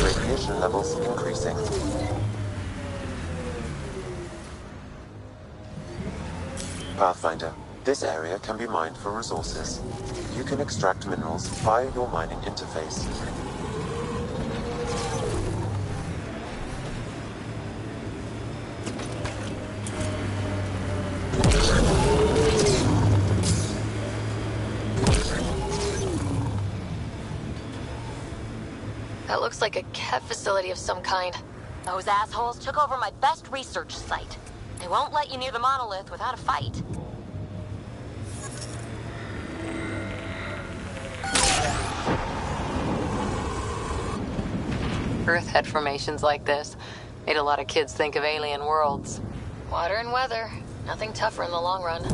Radiation levels increasing. Pathfinder, this area can be mined for resources. You can extract minerals via your mining interface. That looks like a cat facility of some kind. Those assholes took over my best research site. They won't let you near the monolith without a fight. Earth had formations like this. Made a lot of kids think of alien worlds. Water and weather. Nothing tougher in the long run.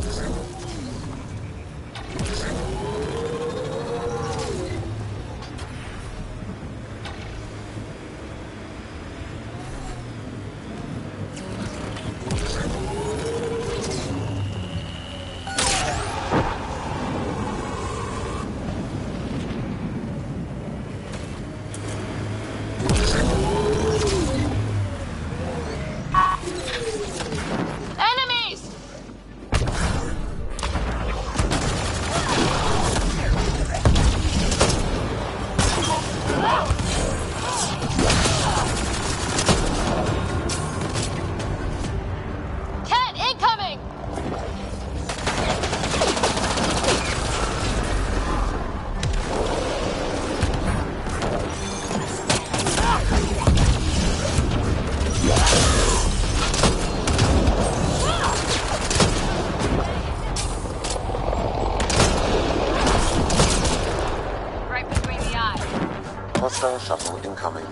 Hostile shuttle incoming.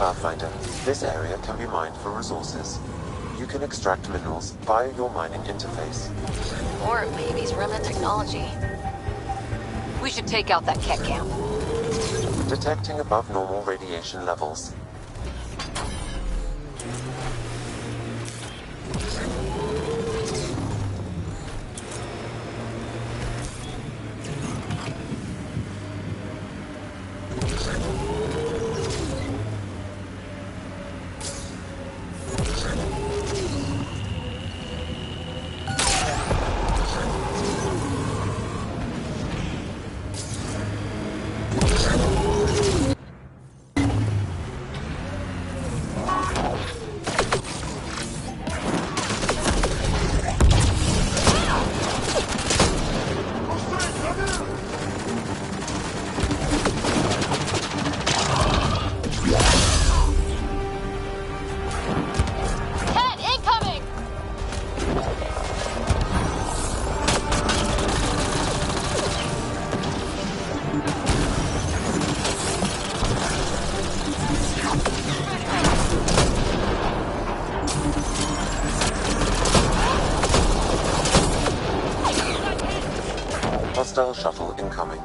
Pathfinder, this area can be mined for resources. You can extract minerals via your mining interface. Or maybe remnant technology. We should take out that cat camp. Detecting above normal radiation levels. Hostile shuttle incoming.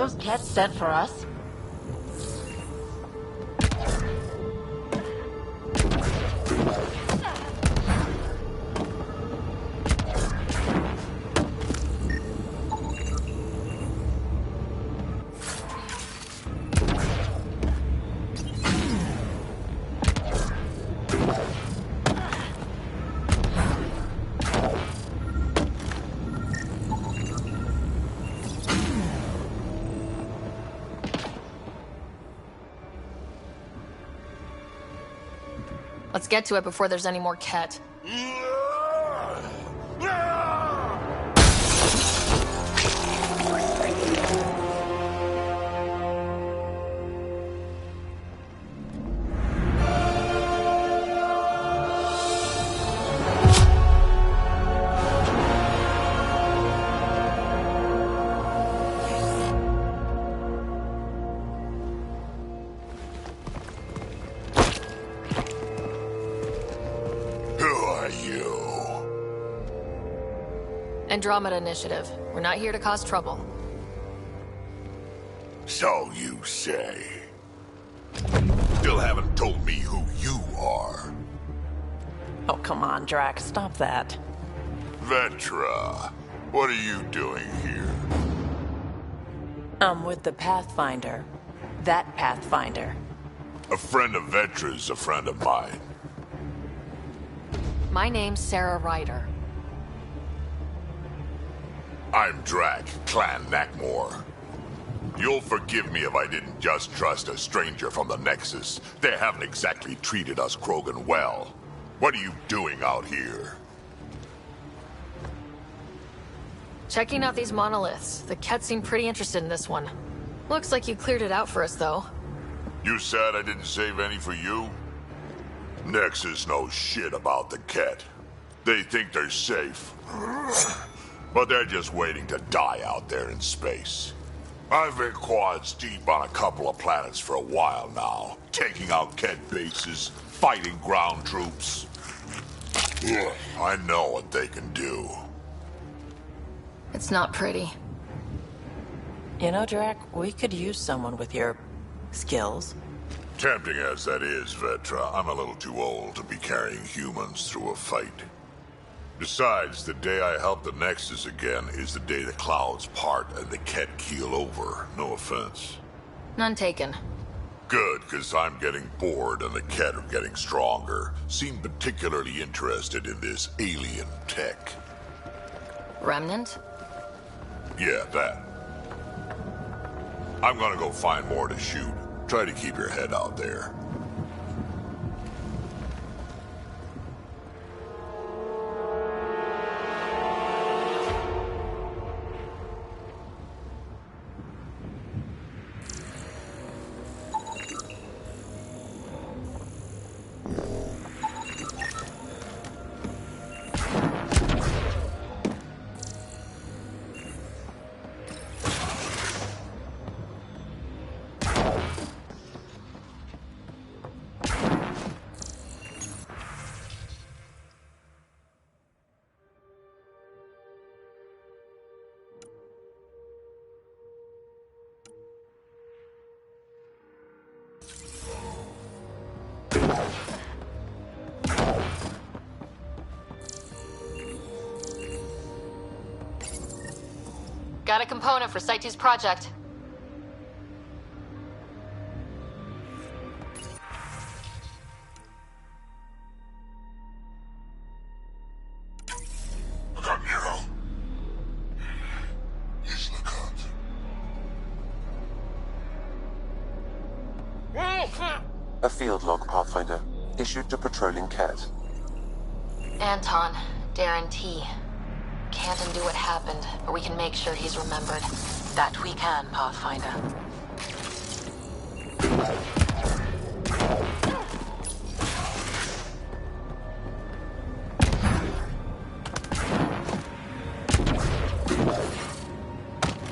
those cats sent for us? Let's get to it before there's any more Ket. Andromeda Initiative. We're not here to cause trouble. So you say. Still haven't told me who you are. Oh, come on, Drax. Stop that. Vetra, what are you doing here? I'm with the Pathfinder. That Pathfinder. A friend of Vetra's a friend of mine. My name's Sarah Ryder. I'm Drac, Clan Nakmor. You'll forgive me if I didn't just trust a stranger from the Nexus. They haven't exactly treated us Krogan well. What are you doing out here? Checking out these monoliths. The Ket seem pretty interested in this one. Looks like you cleared it out for us, though. You said I didn't save any for you? Nexus knows shit about the Ket. They think they're safe. But they're just waiting to die out there in space. I've been quads deep on a couple of planets for a while now, taking out Ket bases, fighting ground troops. I know what they can do. It's not pretty. You know, Drac, we could use someone with your skills. Tempting as that is, Vetra, I'm a little too old to be carrying humans through a fight. Besides, the day I help the Nexus again is the day the clouds part and the Ket keel over. No offense. None taken. Good, because I'm getting bored and the Ket are getting stronger. Seem particularly interested in this alien tech. Remnant? Yeah, that. I'm gonna go find more to shoot. Try to keep your head out there. Got a component for Site 2's project. A field log, Pathfinder, issued to patrolling Ket. Anton, Darren T. Can't undo what happened, but we can make sure he's remembered. That we can, Pathfinder.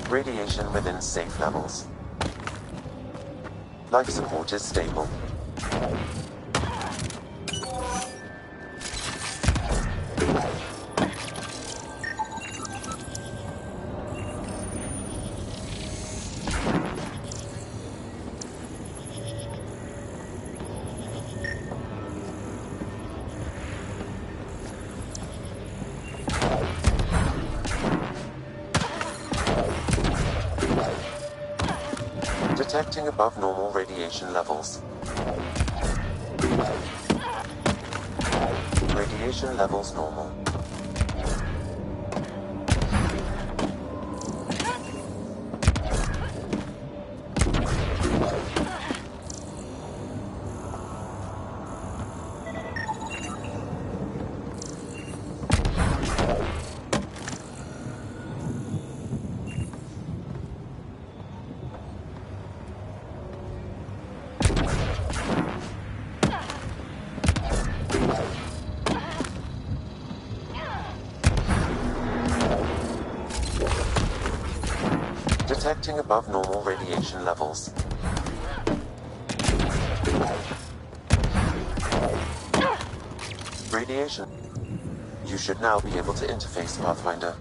Radiation within safe levels. Life support is stable. Detecting above normal radiation levels. Radiation levels normal. Detecting above normal radiation levels. Radiation. You should now be able to interface, Pathfinder.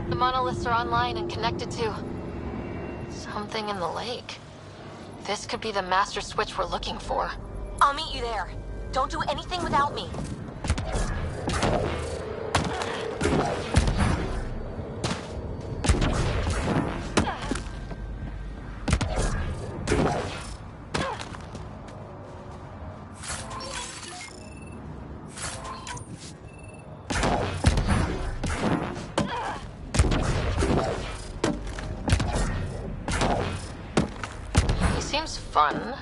The monoliths are online and connected to something in the lake. This could be the master switch we're looking for. I'll meet you there. Don't do anything without me. Seems fun.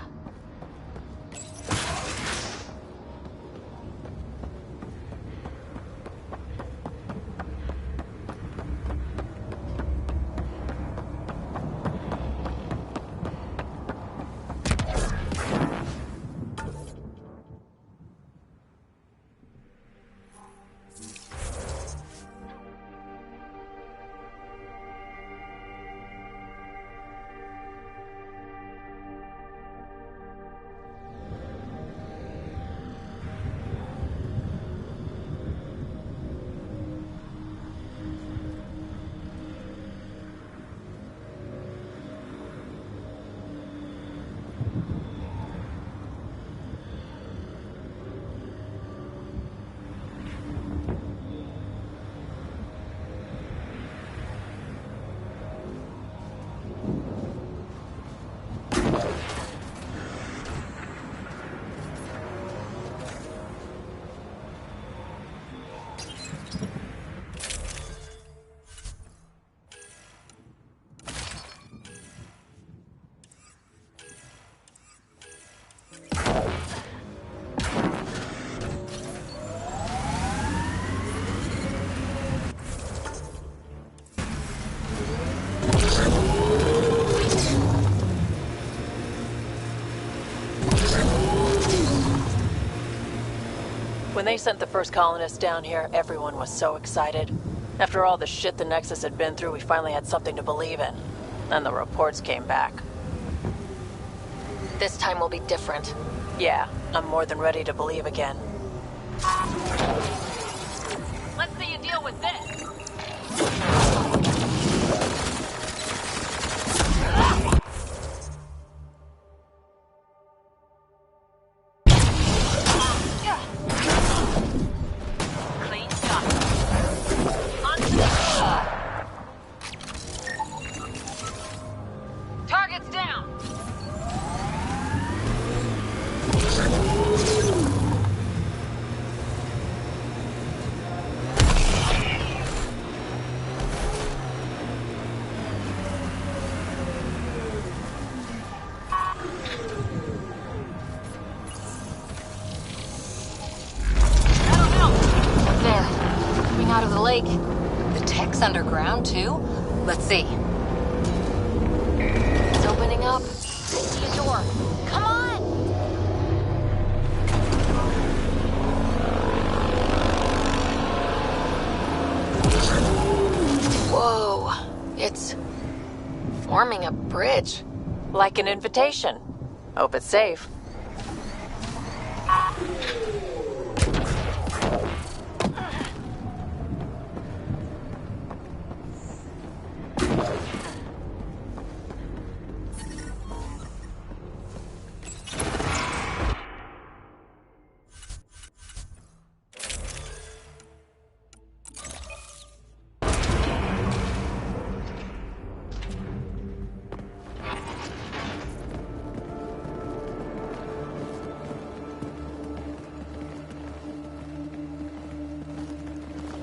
When they sent the first colonists down here, everyone was so excited. After all the shit the Nexus had been through, we finally had something to believe in. Then the reports came back. This time will be different. Yeah, I'm more than ready to believe again. Let's see you deal with this. Out of the lake. The tech's underground, too? Let's see. It's opening up. I see a door. Come on! Whoa. It's forming a bridge. Like an invitation. Hope it's safe.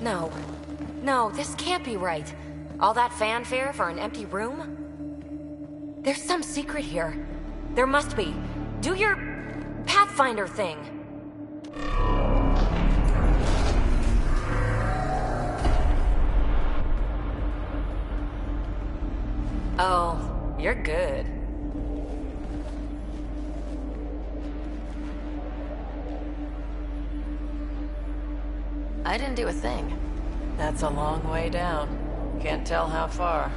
No. No, this can't be right. All that fanfare for an empty room? There's some secret here. There must be. Do your Pathfinder thing. Oh, you're good. I didn't do a thing. That's a long way down. Can't tell how far.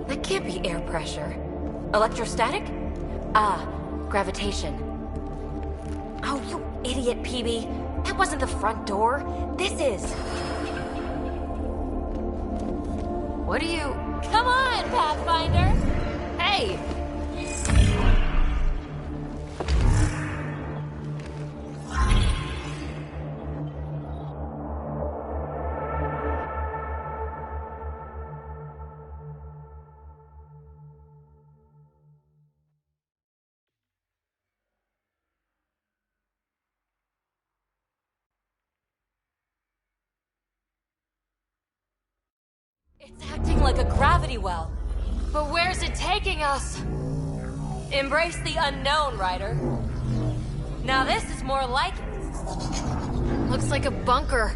That can't be air pressure. Electrostatic? Ah, gravitation. Oh, you idiot, PB. That wasn't the front door. This is. What are you... Come on, Pathfinder! Hey! It's acting like a gravity well. But where's it taking us? Embrace the unknown, Ryder. Now this is more like it. Looks like a bunker.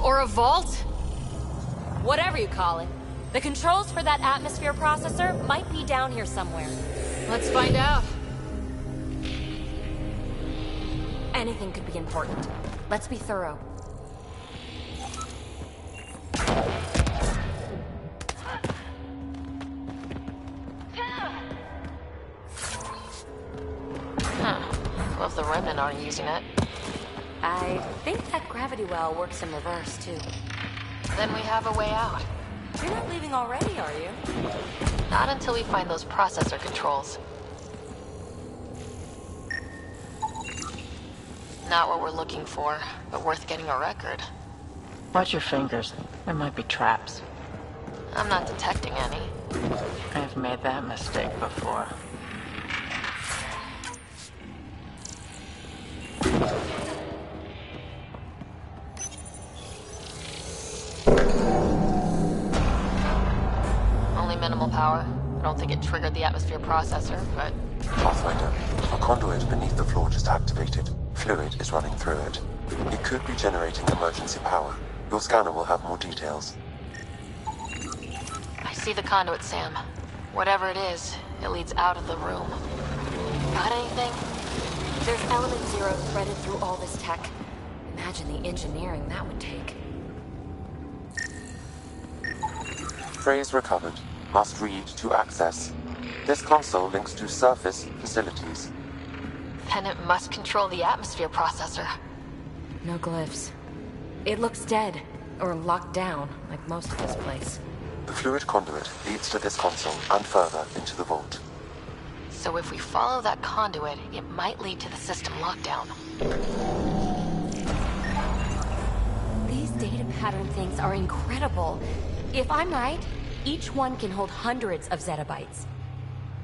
Or a vault? Whatever you call it. The controls for that atmosphere processor might be down here somewhere. Let's find out. Anything could be important. Let's be thorough. Well, if the Remnant aren't using it, I think that gravity well works in reverse, too. then we have a way out. You're not leaving already, are you? Not until we find those processor controls. Not what we're looking for, but worth getting a record. Watch your fingers. There might be traps. I'm not detecting any. I've made that mistake before. Only minimal power. I don't think it triggered the atmosphere processor, but... Pathfinder, a conduit beneath the floor just activated. Fluid is running through it. It could be generating emergency power. Your scanner will have more details. I see the conduit, Sam. Whatever it is, it leads out of the room. Got anything? There's element zero threaded through all this tech. Imagine the engineering that would take. Phrase recovered. Must read to access. This console links to surface facilities. Then it must control the atmosphere processor. No glyphs. It looks dead, or locked down, like most of this place. The fluid conduit leads to this console and further into the vault. So if we follow that conduit, it might lead to the system lockdown. These data pattern things are incredible. If I'm right, each one can hold hundreds of zettabytes.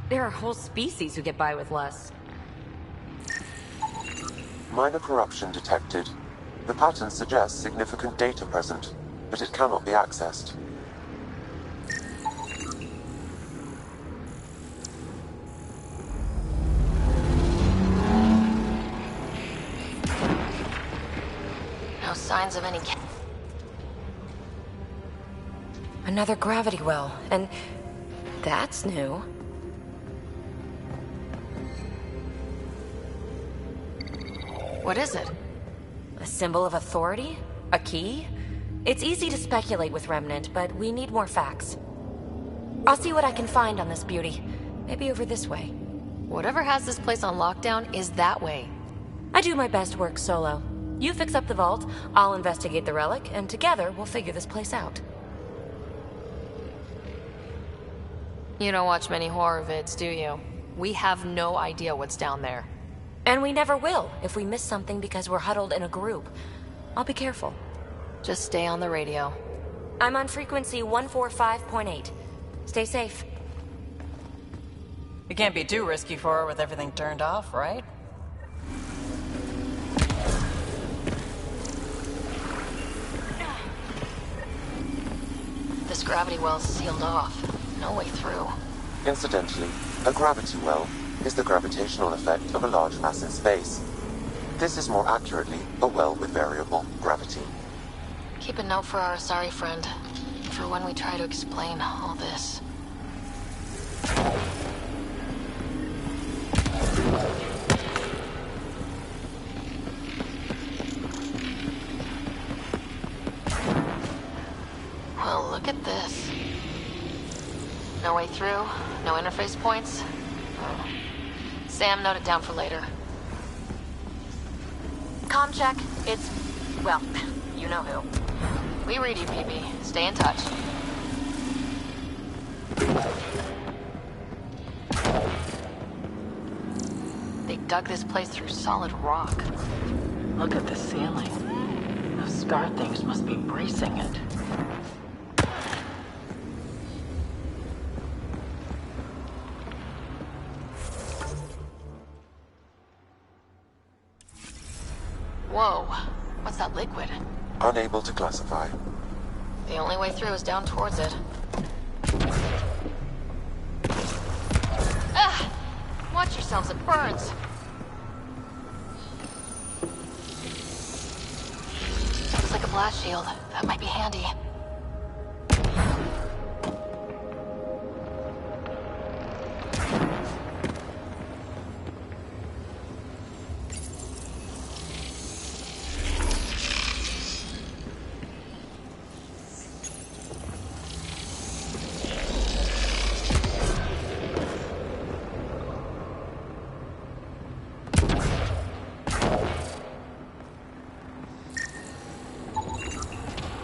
There are whole species who get by with less. Minor corruption detected. The pattern suggests significant data present, but it cannot be accessed. No signs of any... Another gravity well, and that's new. What is it? A symbol of authority? A key? It's easy to speculate with Remnant, but we need more facts. I'll see what I can find on this beauty. Maybe over this way. Whatever has this place on lockdown is that way. I do my best work solo. You fix up the vault, I'll investigate the relic, and together we'll figure this place out. You don't watch many horror vids, do you? We have no idea what's down there. And we never will if we miss something because we're huddled in a group. I'll be careful. Just stay on the radio. I'm on frequency 145.8. Stay safe. It can't be too risky for her with everything turned off, right? This gravity well's sealed off. No way through. Incidentally, a gravity well is the gravitational effect of a large mass in space. This is more accurately a well with variable gravity. Keep a note for our sorry friend, for when we try to explain all this. Well, look at this. No way through, no interface points. Sam, note it down for later. Comm check. It's... well, you know who. We read you, BB. Stay in touch. They dug this place through solid rock. Look at the ceiling. Those star things must be bracing it. Whoa. What's that liquid? Unable to classify. The only way through is down towards it. Ah! Watch yourselves, it burns. Looks like a blast shield. That might be handy.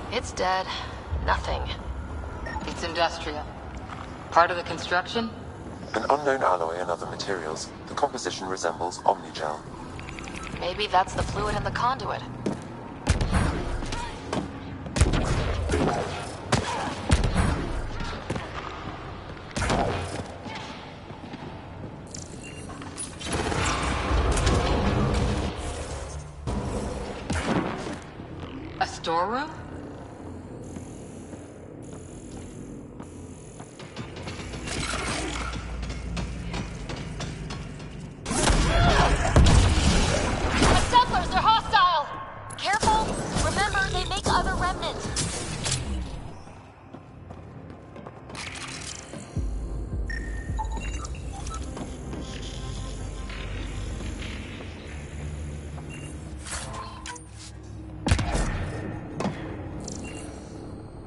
It's dead. Nothing. It's industrial. Part of the construction? An unknown alloy and other materials. The composition resembles omnigel. Maybe that's the fluid in the conduit. A storeroom? Settlers are hostile! Careful! Remember, they make other remnants.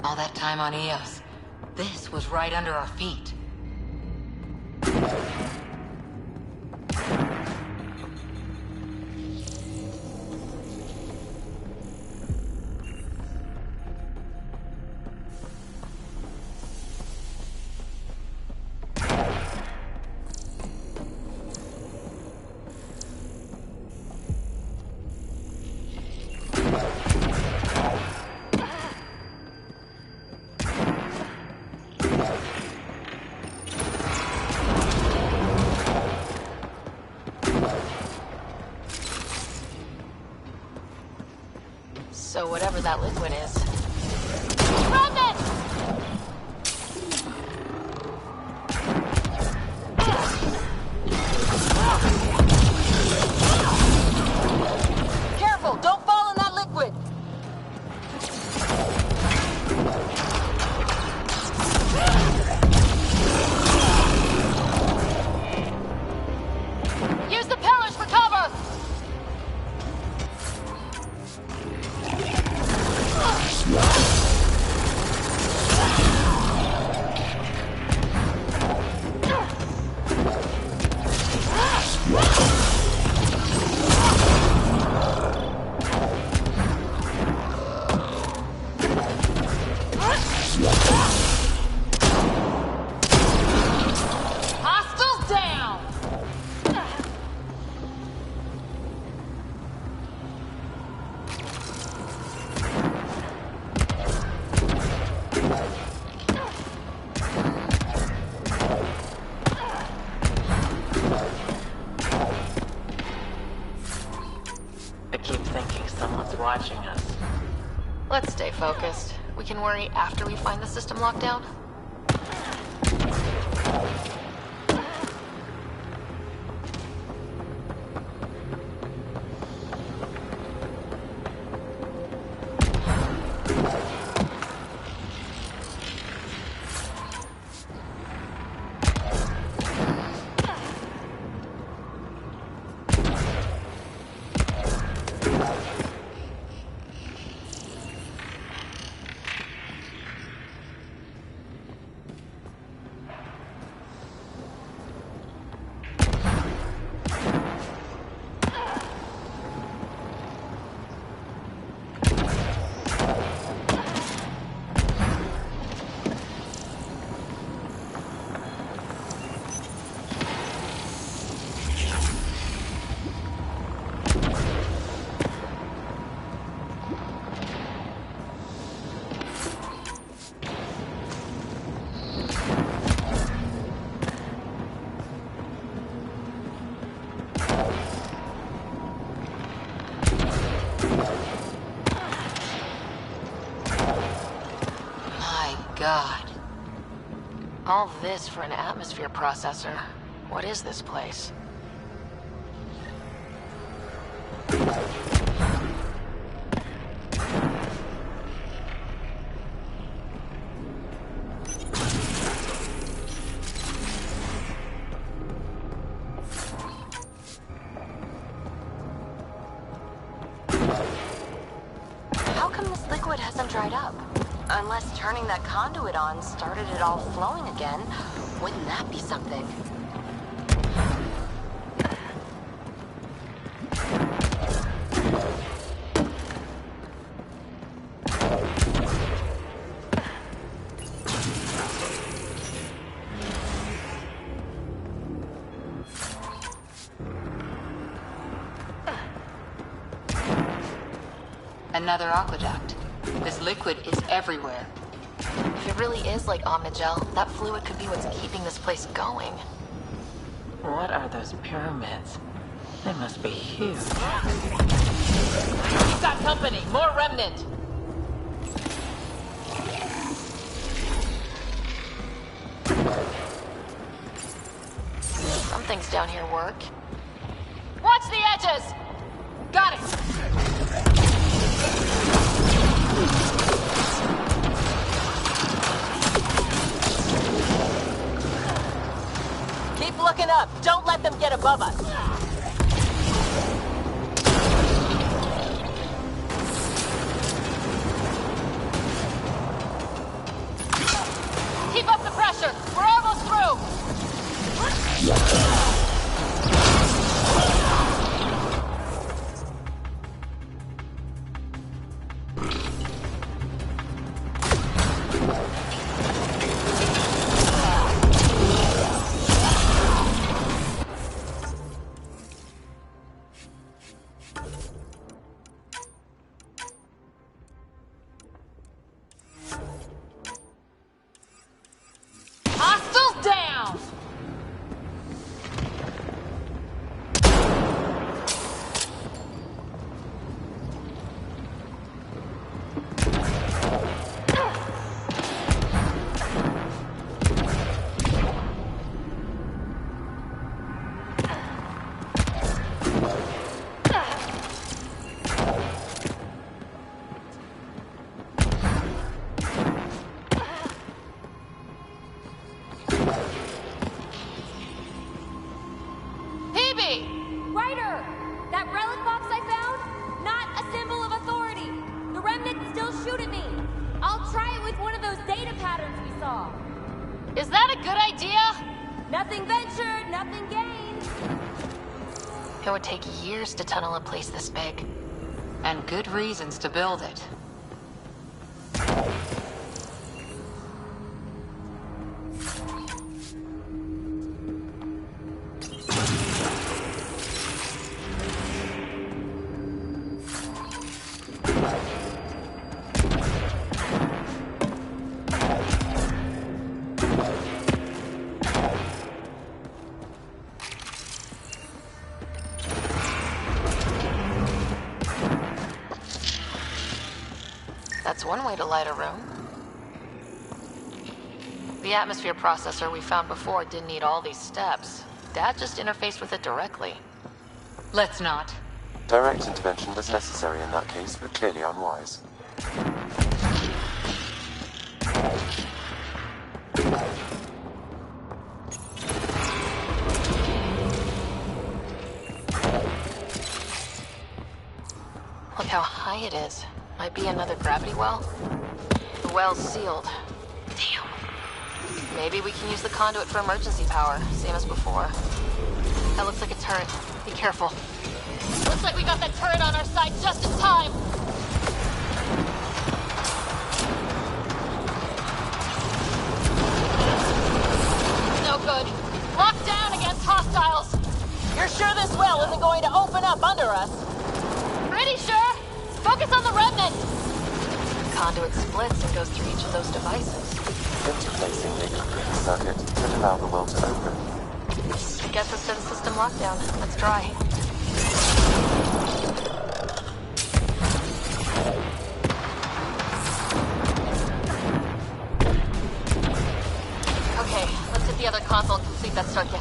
All that time on Eos. This was right under our feet. So whatever that liquid is. Remnant! Careful! Don't fall in that liquid! Use the pillars for cover! I keep thinking someone's watching us. Let's stay focused. We can worry after we find the system lockdown. God. All this for an atmosphere processor. What is this place? How come this liquid hasn't dried up? Unless turning that conduit on started it all flowing again. Wouldn't that be something? Another aqueduct. This liquid is everywhere. If it really is like Omnigel, that fluid could be what's keeping this place going. What are those pyramids? They must be huge. We've got company! More remnant! Some things down here work. Watch the edges! Got it! Keep looking up. Don't let them get above us. Keep up the pressure! We're almost through! Hostiles down! Ryder! That relic box I found? Not a symbol of authority. The remnants still shoot at me. I'll try it with one of those data patterns we saw. Is that a good idea? Nothing ventured, nothing gained. It would take years to tunnel a place this big. And good reasons to build it. one way to light a room. The atmosphere processor we found before didn't need all these steps. Dad just interfaced with it directly. Let's not. Direct intervention was necessary in that case, but clearly unwise. Look how high it is. Might be another gravity well. The well's sealed. Damn. Maybe we can use the conduit for emergency power, same as before. That looks like a turret. Be careful. Looks like we got that turret on our side just in time. No good. Locked down against hostiles. You're sure this well isn't going to open up under us? Pretty sure. Focus on the remnant. The conduit splits and goes through each of those devices. Interfacing the complete circuit could allow the well to open. Gets us to the system lockdown. Let's try. Okay, let's hit the other console and complete that circuit.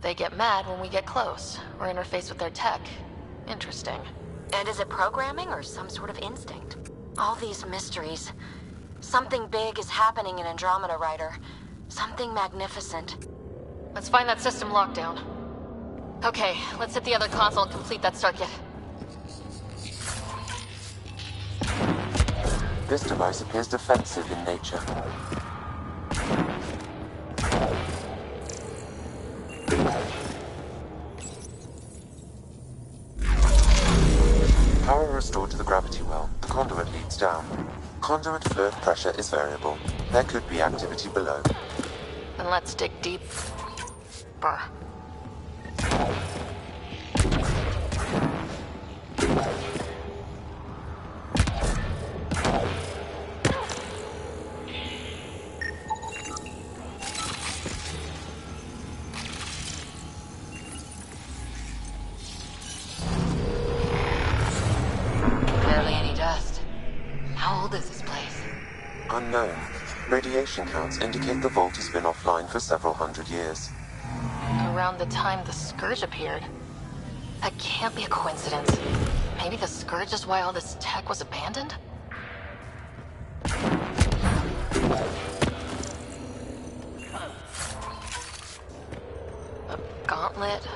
They get mad when we get close, or interface with their tech. Interesting. And is it programming or some sort of instinct? All these mysteries. Something big is happening in Andromeda, Ryder. Something magnificent. Let's find that system lockdown. Okay, let's hit the other console and complete that circuit. This device appears defensive in nature. Power restored to the gravity well. The conduit leads down. Conduit fluid pressure is variable. There could be activity below. Then let's dig deep. Brr. Barely any dust. How old is this place? Unknown. Radiation counts indicate the vault has been offline for several hundred years. Around the time the Scourge appeared. That can't be a coincidence. Maybe the Scourge is why all this tech was abandoned? A gauntlet,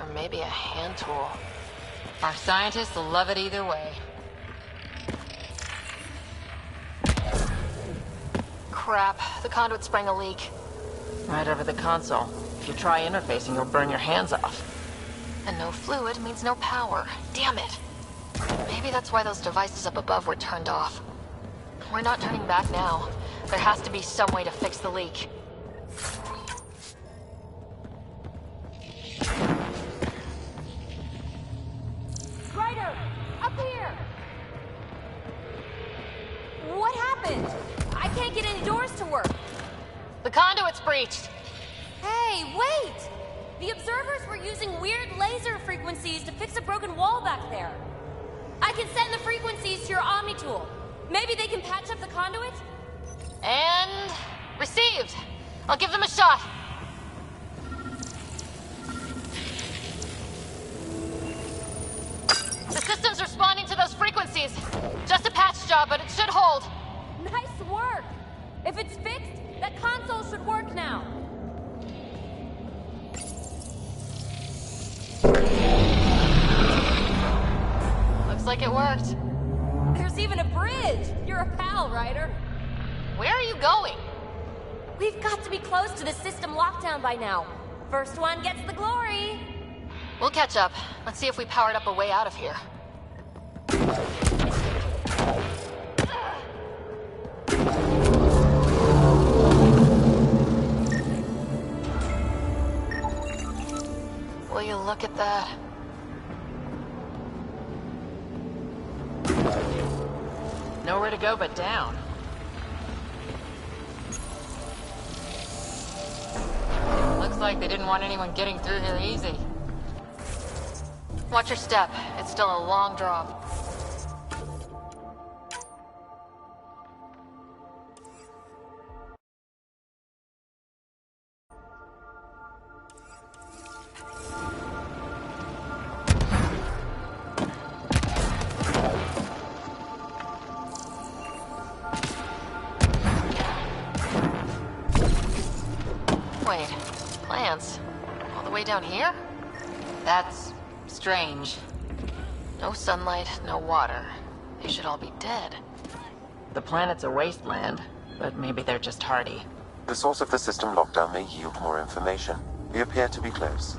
or maybe a hand tool. Our scientists will love it either way. Crap, the conduit sprang a leak. Right over the console. If you try interfacing, you'll burn your hands off. And no fluid means no power. Damn it. Maybe that's why those devices up above were turned off. We're not turning back now. There has to be some way to fix the leak. Ryder! Up here! What happened? I can't get any doors to work. The conduit's breached. Hey, wait! The observers were using weird laser frequencies to fix a broken wall back there. I can send the frequencies to your Omni tool. Maybe they can patch up the conduit? And... received. I'll give them a shot. The system's responding to those frequencies. Just a patch job, but it should hold. Nice work! If it's fixed, that console should work now. Looks like it worked. There's even a bridge! You're a pal, Ryder. Where are you going? We've got to be close to the system lockdown by now. First one gets the glory. We'll catch up. Let's see if we powered up a way out of here. Will you look at that? Nowhere to go but down. Looks like they didn't want anyone getting through here easy. Watch your step. It's still a long drop. Wait, plants? All the way down here? That's strange. No sunlight, no water. They should all be dead. The planet's a wasteland, but maybe they're just hardy. The source of the system lockdown may yield more information. We appear to be close.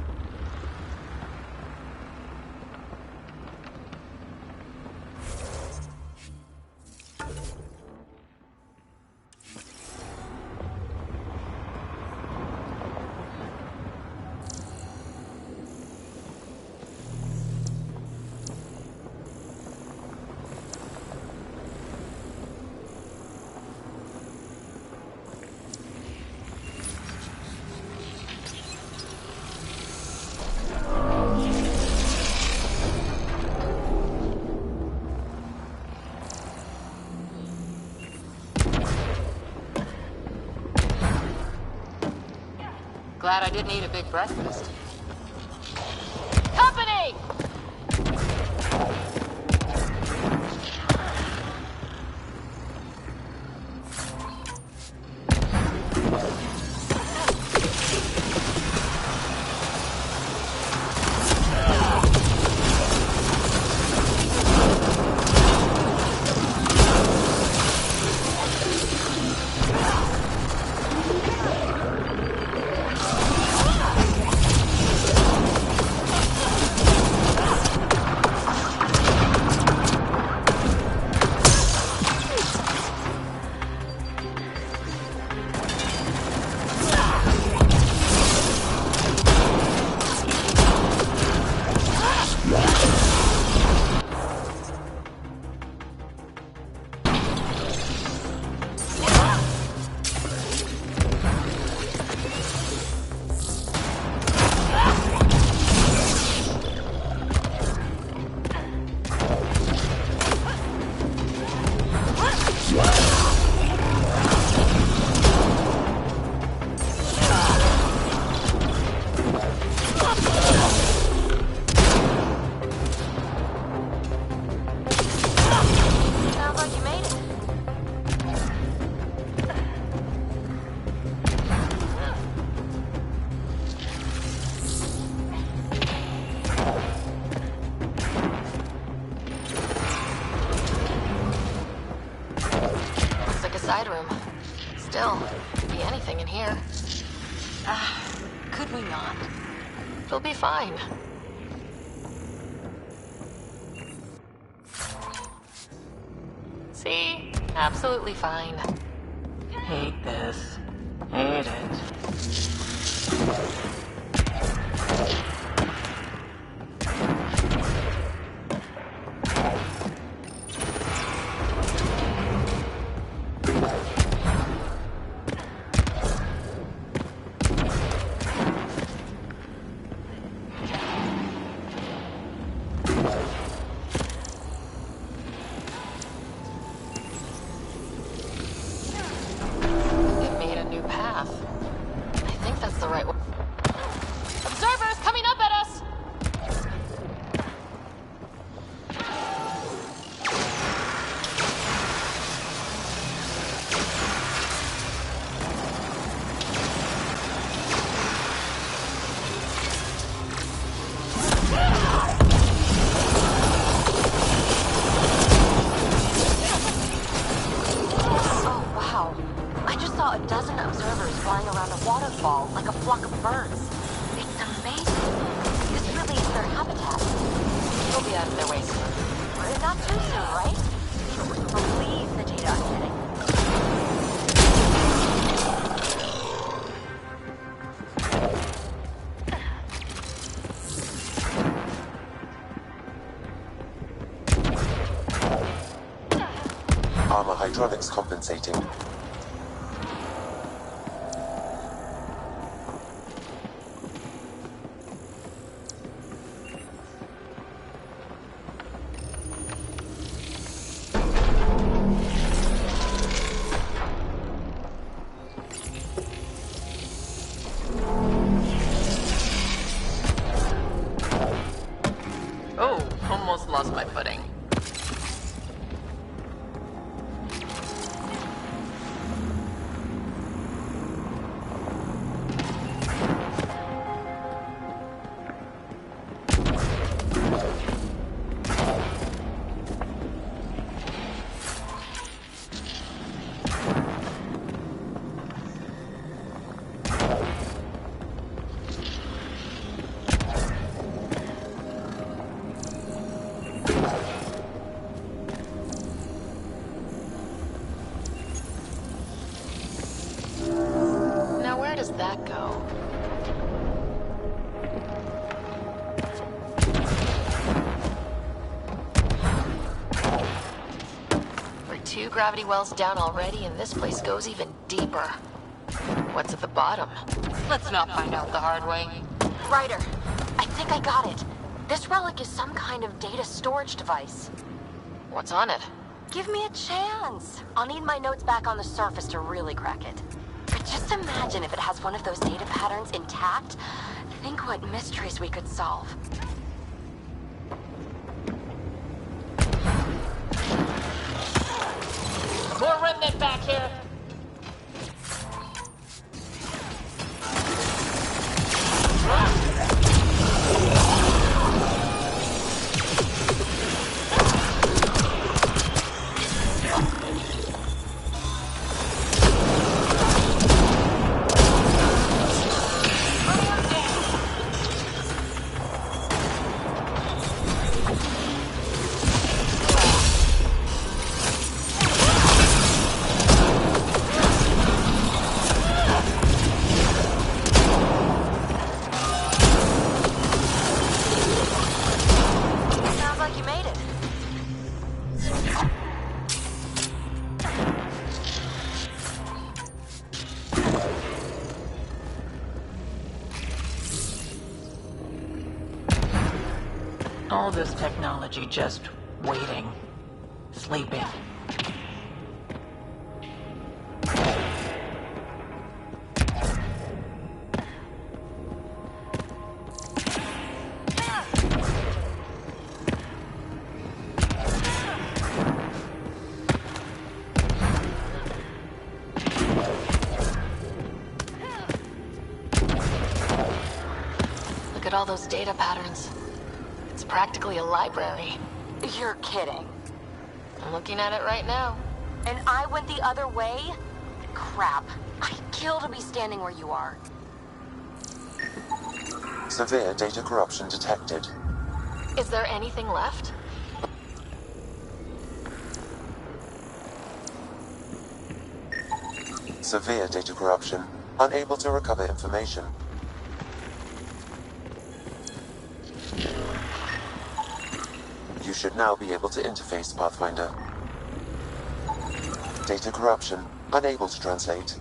Glad I didn't eat a big breakfast. Company! Side room. Still, could be anything in here. Could we not? It'll be fine. See? Absolutely fine. Hate this. Hate it. hydraulics compensating. Oh, almost lost my footing. Now where does that go? We're 2 gravity wells down already, and this place goes even deeper. What's at the bottom? Let's not find out the hard way. Ryder, I think I got it. This relic is some kind of data storage device. What's on it? Give me a chance. I'll need my notes back on the surface to really crack it. But just imagine if it has one of those data patterns intact. Think what mysteries we could solve. More remnant back here. Sounds like you made it. All this technology just waiting, sleeping. Look at all those data patterns. It's practically a library. You're kidding. I'm looking at it right now. And I went the other way? Crap. I'd kill to be standing where you are. Severe data corruption detected. Is there anything left? Severe data corruption. Unable to recover information. You should now be able to interface, Pathfinder. Data corruption. Unable to translate.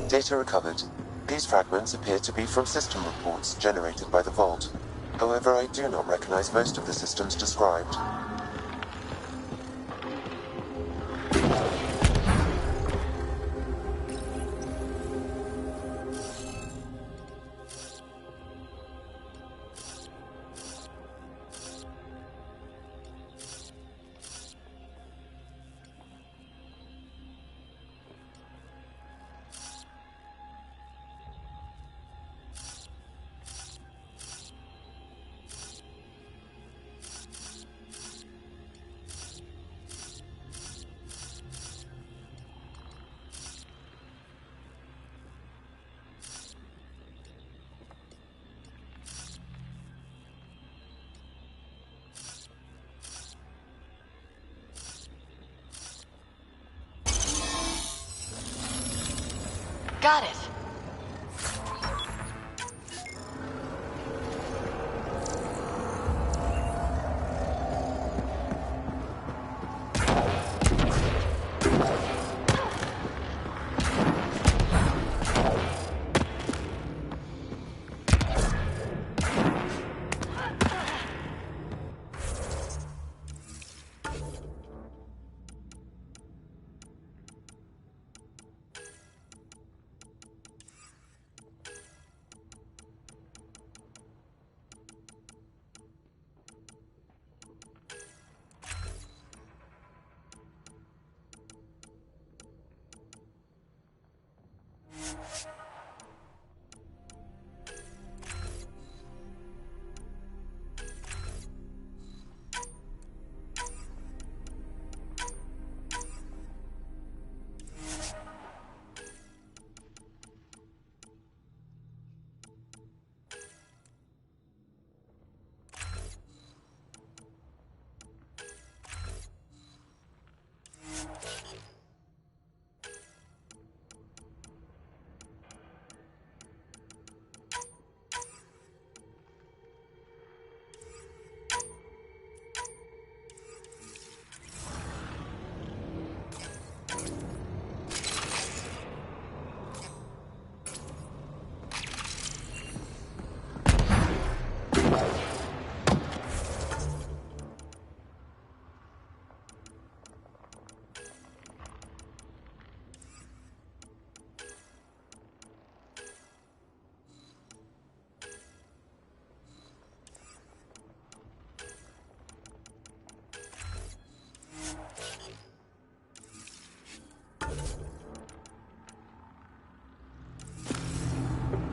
Data recovered. These fragments appear to be from system reports generated by the Vault. However, I do not recognize most of the systems described. Got it.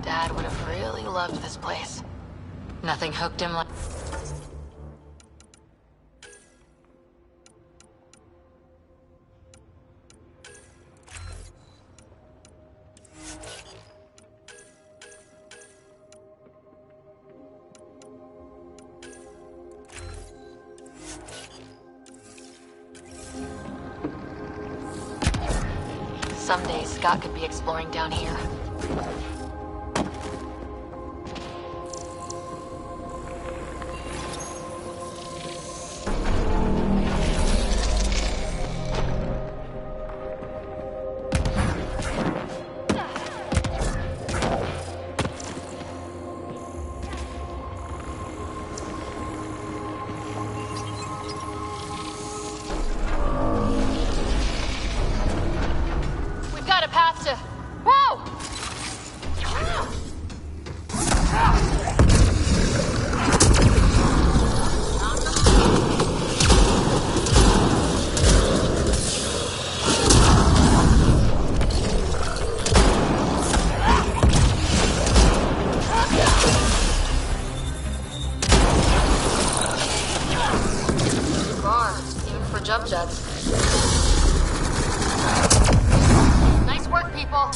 Dad would have really loved this place. Nothing hooked him like... Someday Scott could be exploring down here. Jump jets. Nice work, people.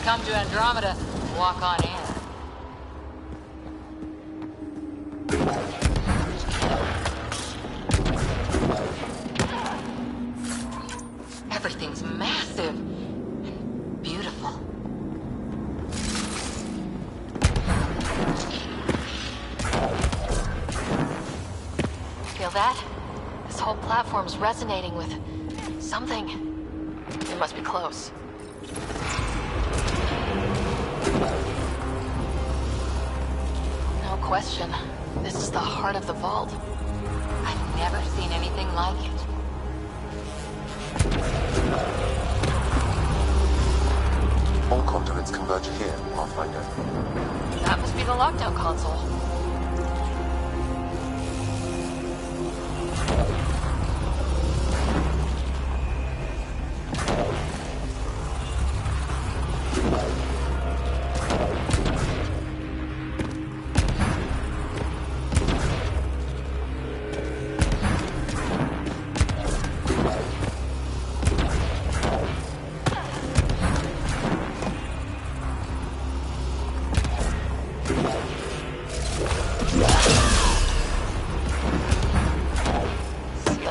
Come to Andromeda, walk on in. Everything's massive and beautiful. Feel that? This whole platform's resonating with something. It must be close. No question. This is the heart of the vault. I've never seen anything like it. All conduits converge here, Pathfinder. That must be the lockdown console.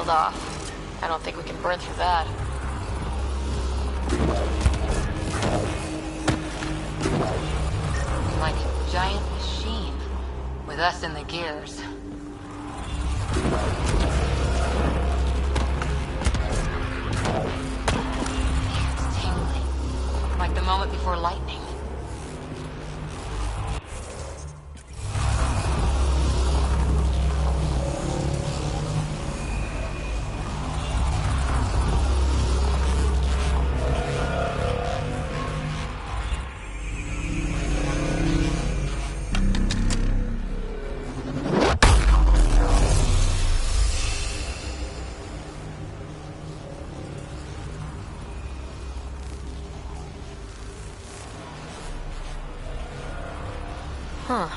Off. I don't think we can burn through that. Like a giant machine, with us in the gears. It's tingling, like the moment before lightning. Huh.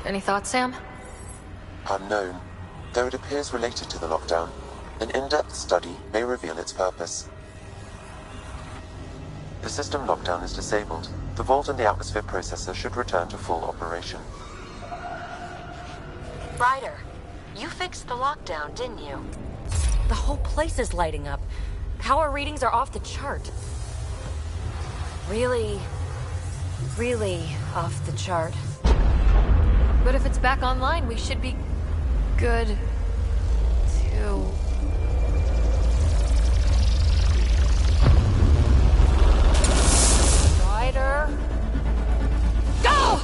Any thoughts, Sam? Unknown. Though it appears related to the lockdown, an in-depth study may reveal its purpose. The system lockdown is disabled. The vault and the atmosphere processor should return to full operation. Ryder, you fixed the lockdown, didn't you? The whole place is lighting up. Power readings are off the chart. Really off the chart. But if it's back online, we should be good too. Ryder, go!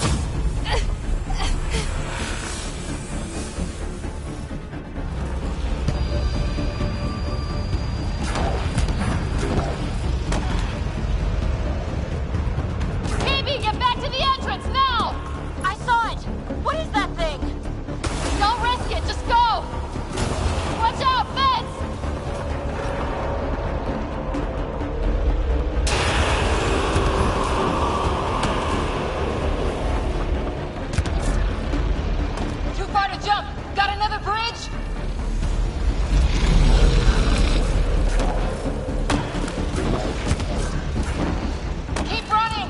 to the entrance, now! I saw it! What is that thing? Don't risk it, just go! Watch out, fence! Too far to jump! Got another bridge? Keep running!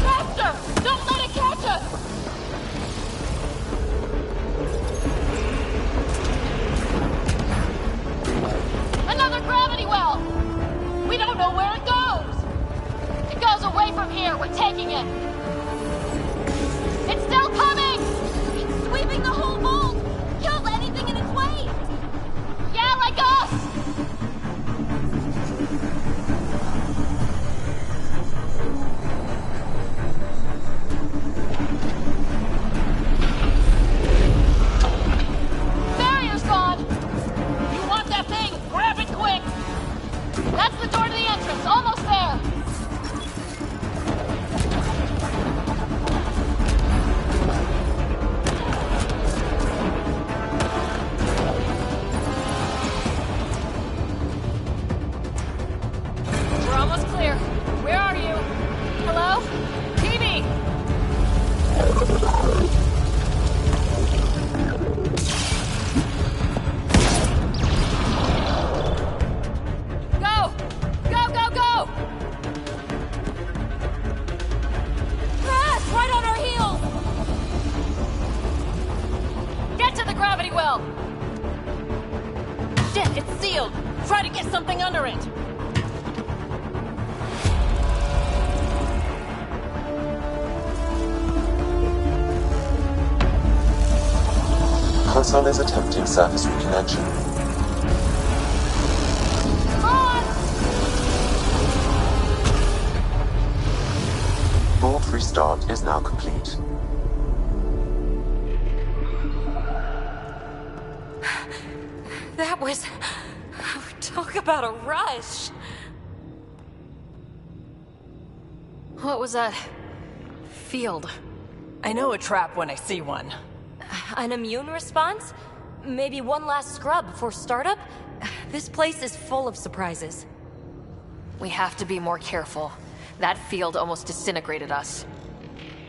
Faster! Don't let it catch us! Another gravity well! We don't know where it goes! It goes away from here, we're taking it! It's still coming! It's sweeping the whole vault! Kills anything in its way! Yeah, like us! Barrier's gone! You want that thing? Grab it quick! That's the door to the entrance, almost there! We're almost clear. Where are you? Hello? TV! Go! Go, go, go! Ah, it's right on our heels! Get to the gravity well! Shit, it's sealed! Try to get something under it! Console is attempting surface reconnection. Vault restart is now complete. That was... Talk about a rush! What was that? Field. I know a trap when I see one. An immune response? Maybe one last scrub before startup? This place is full of surprises. We have to be more careful. That field almost disintegrated us.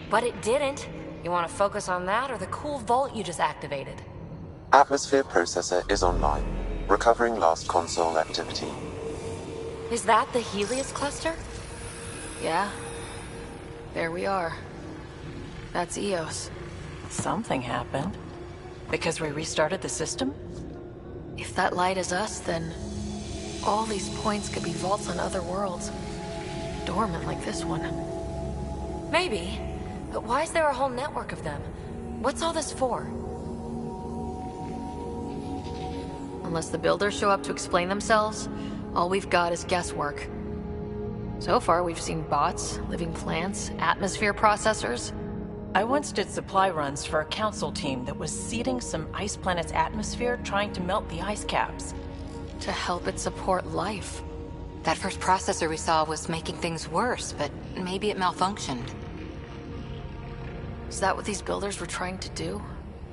But it didn't. You want to focus on that or the cool vault you just activated? Atmosphere processor is online, recovering lost console activity. Is that the Helios cluster? Yeah. There we are. That's Eos. Something happened. Because we restarted the system? If that light is us, then all these points could be vaults on other worlds. Dormant like this one. Maybe. But why is there a whole network of them? What's all this for? Unless the builders show up to explain themselves, all we've got is guesswork. So far, we've seen bots, living plants, atmosphere processors. I once did supply runs for a council team that was seeding some ice planet's atmosphere, trying to melt the ice caps. To help it support life. That first processor we saw was making things worse, but maybe it malfunctioned. Is that what these builders were trying to do?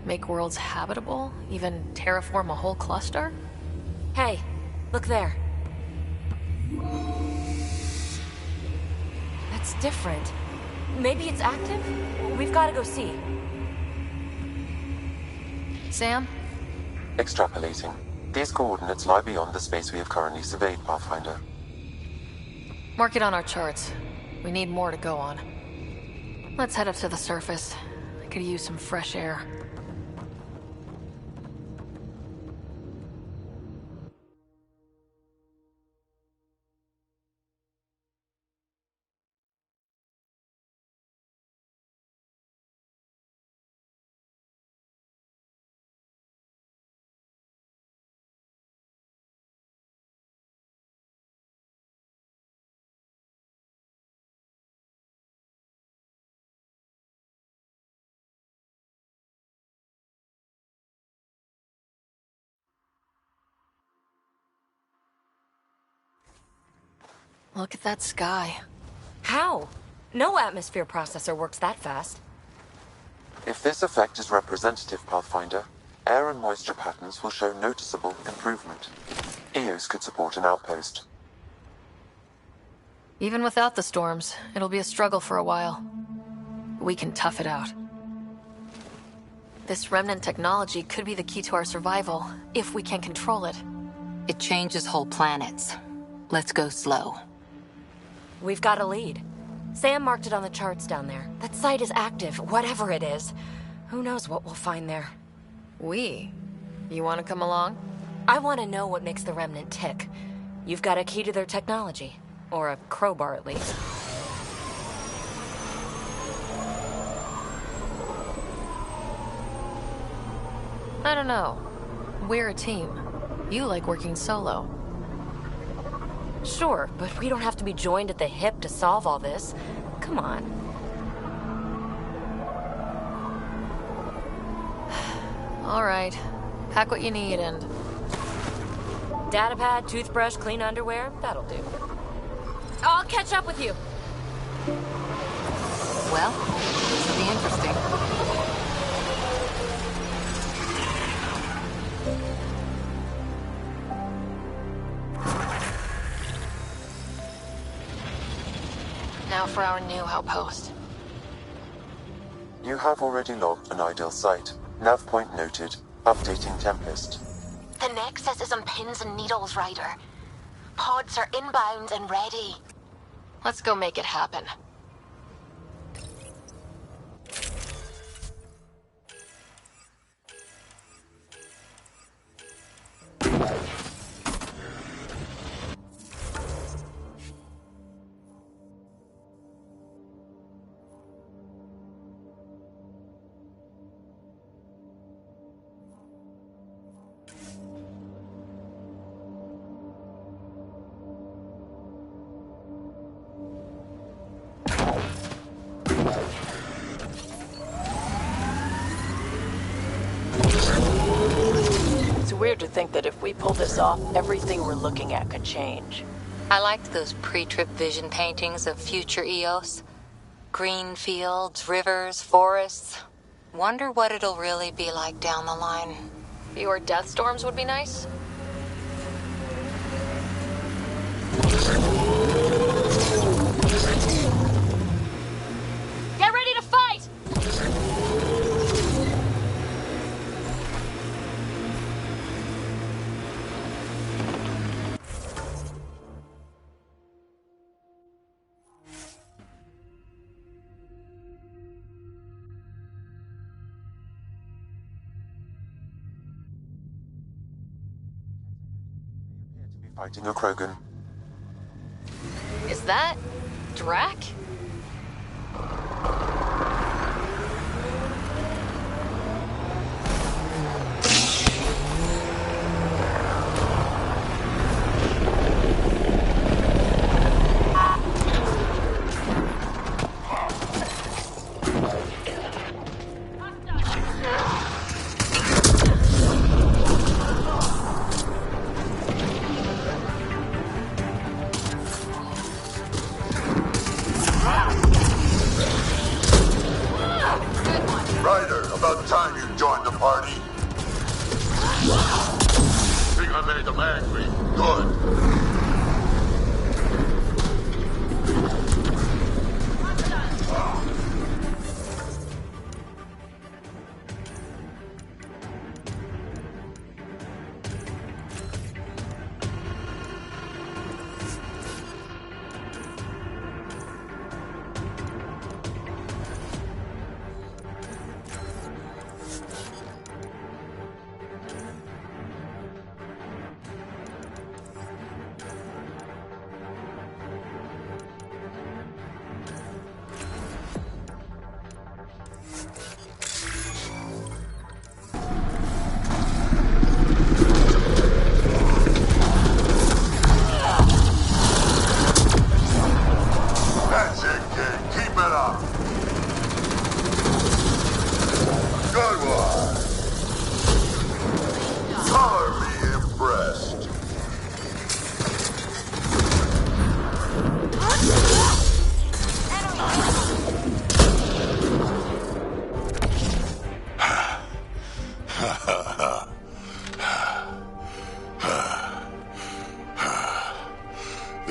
Make worlds habitable? Even terraform a whole cluster? Hey, look there. That's different. Maybe it's active? We've got to go see. Sam? Extrapolating. These coordinates lie beyond the space we have currently surveyed, Pathfinder. Mark it on our charts. We need more to go on. Let's head up to the surface. I could use some fresh air. Look at that sky. How? No atmosphere processor works that fast. If this effect is representative, Pathfinder, air and moisture patterns will show noticeable improvement. EOS could support an outpost. Even without the storms, it'll be a struggle for a while. We can tough it out. This remnant technology could be the key to our survival, if we can control it. It changes whole planets. Let's go slow. We've got a lead. Sam marked it on the charts down there. That site is active, whatever it is. Who knows what we'll find there. We? You want to come along? I want to know what makes the Remnant tick. You've got a key to their technology. Or a crowbar, at least. I don't know. We're a team. You like working solo. Sure, but we don't have to be joined at the hip to solve all this. Come on. All right. Pack what you need and... Datapad, toothbrush, clean underwear, that'll do. I'll catch up with you. Well, this will be interesting. Now for our new outpost. You have already logged an ideal site. Nav point noted. Updating Tempest. The Nexus is on pins and needles, Ryder. Pods are inbound and ready. Let's go make it happen. It's weird to think that if we pull this off, everything we're looking at could change. I liked those pre-trip vision paintings of future Eos. Green fields, rivers, forests. Wonder what it'll really be like down the line. Fewer death storms would be nice. Get ready to fight! Fighting a Krogan. Is that... Drac?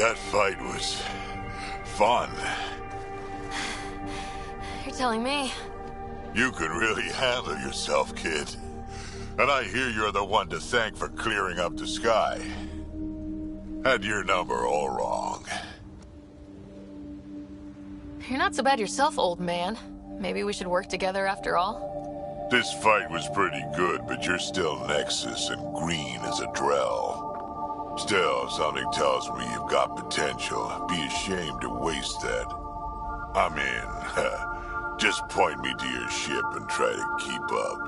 That fight was fun. You're telling me. You can really handle yourself, kid. And I hear you're the one to thank for clearing up the sky. Had your number all wrong. You're not so bad yourself, old man. Maybe we should work together after all? This fight was pretty good, but you're still Nexus and green as a Drell. Still, something tells me you've got potential. Be ashamed to waste that. I mean, just point me to your ship and try to keep up.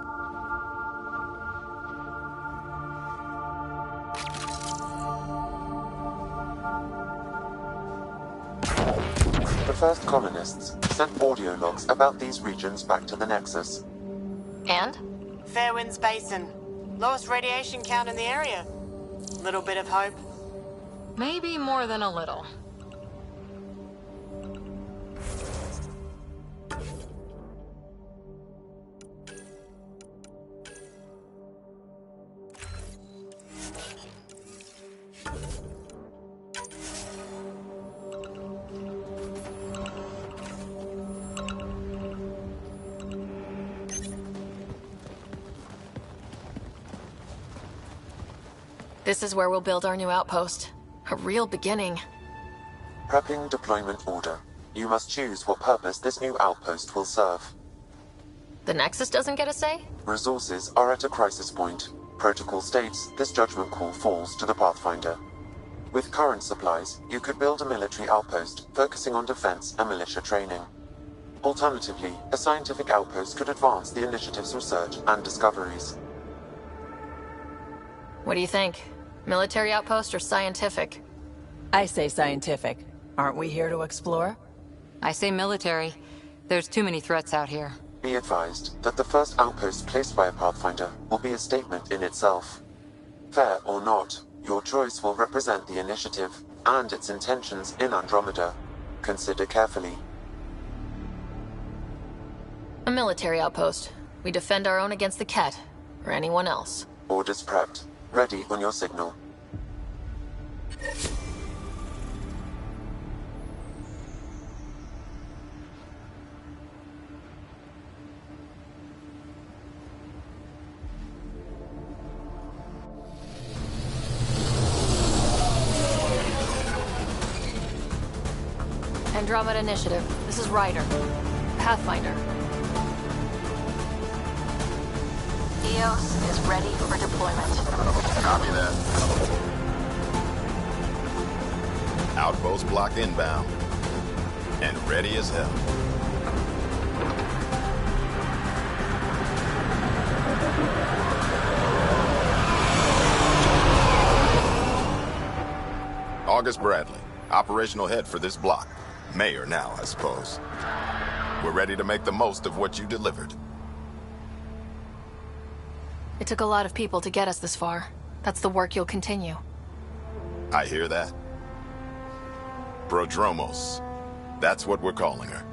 The first colonists sent audio logs about these regions back to the Nexus. And? Fairwinds Basin. Lowest radiation count in the area. Little bit of hope. Maybe more than a little. This is where we'll build our new outpost. A real beginning. Prepping deployment order. You must choose what purpose this new outpost will serve. The Nexus doesn't get a say? Resources are at a crisis point. Protocol states this judgment call falls to the Pathfinder. With current supplies, you could build a military outpost focusing on defense and militia training. Alternatively, a scientific outpost could advance the initiative's research and discoveries. What do you think? Military outpost or scientific? I say scientific. Aren't we here to explore? I say military. There's too many threats out here. Be advised that the first outpost placed by a Pathfinder will be a statement in itself. Fair or not, your choice will represent the initiative and its intentions in Andromeda. Consider carefully. A military outpost. We defend our own against the Ket, or anyone else. Orders prepped. Ready on your signal. Andromeda Initiative. This is Ryder. Pathfinder. EOS is ready for deployment. Copy that. Outpost block inbound. And ready as hell. August Bradley, operational head for this block. Mayor now, I suppose. We're ready to make the most of what you delivered. It took a lot of people to get us this far. That's the work you'll continue. I hear that. Prodromos. That's what we're calling her.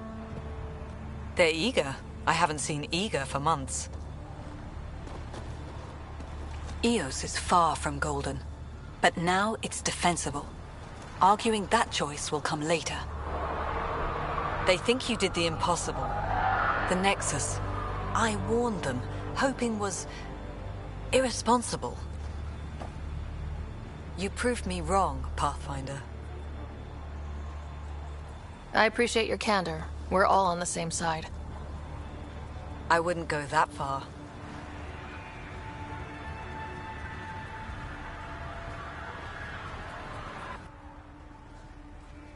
They're eager. I haven't seen eager for months. EOS is far from golden, but now it's defensible. Arguing that choice will come later. They think you did the impossible. The Nexus. I warned them, hoping was irresponsible. You proved me wrong, Pathfinder. I appreciate your candor. We're all on the same side. I wouldn't go that far.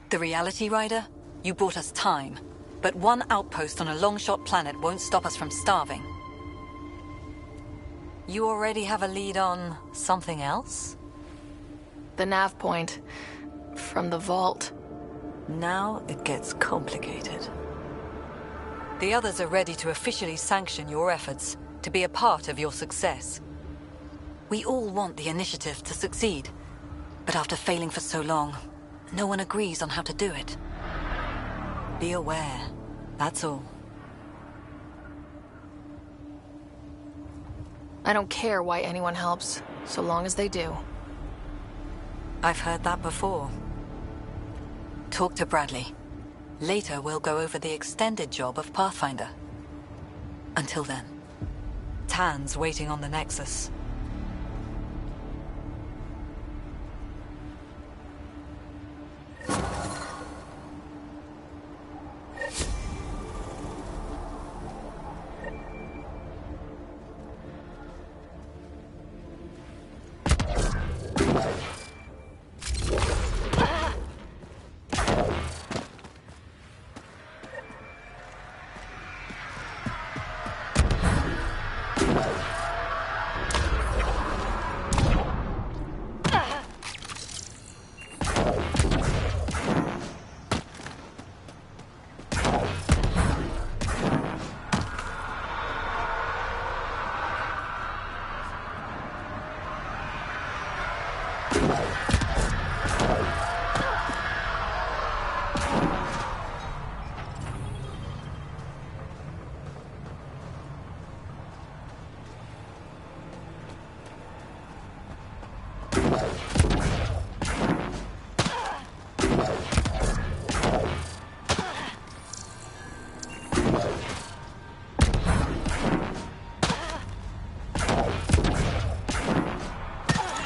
The reality, Rider? You bought us time. But one outpost on a long-shot planet won't stop us from starving. You already have a lead on something else? The nav point. From the vault. Now it gets complicated. The others are ready to officially sanction your efforts, to be a part of your success. We all want the initiative to succeed, but after failing for so long, no one agrees on how to do it. Be aware, that's all. I don't care why anyone helps, so long as they do. I've heard that before. talk to Bradley. Later, we'll go over the extended job of Pathfinder. Until then, Tan's waiting on the Nexus.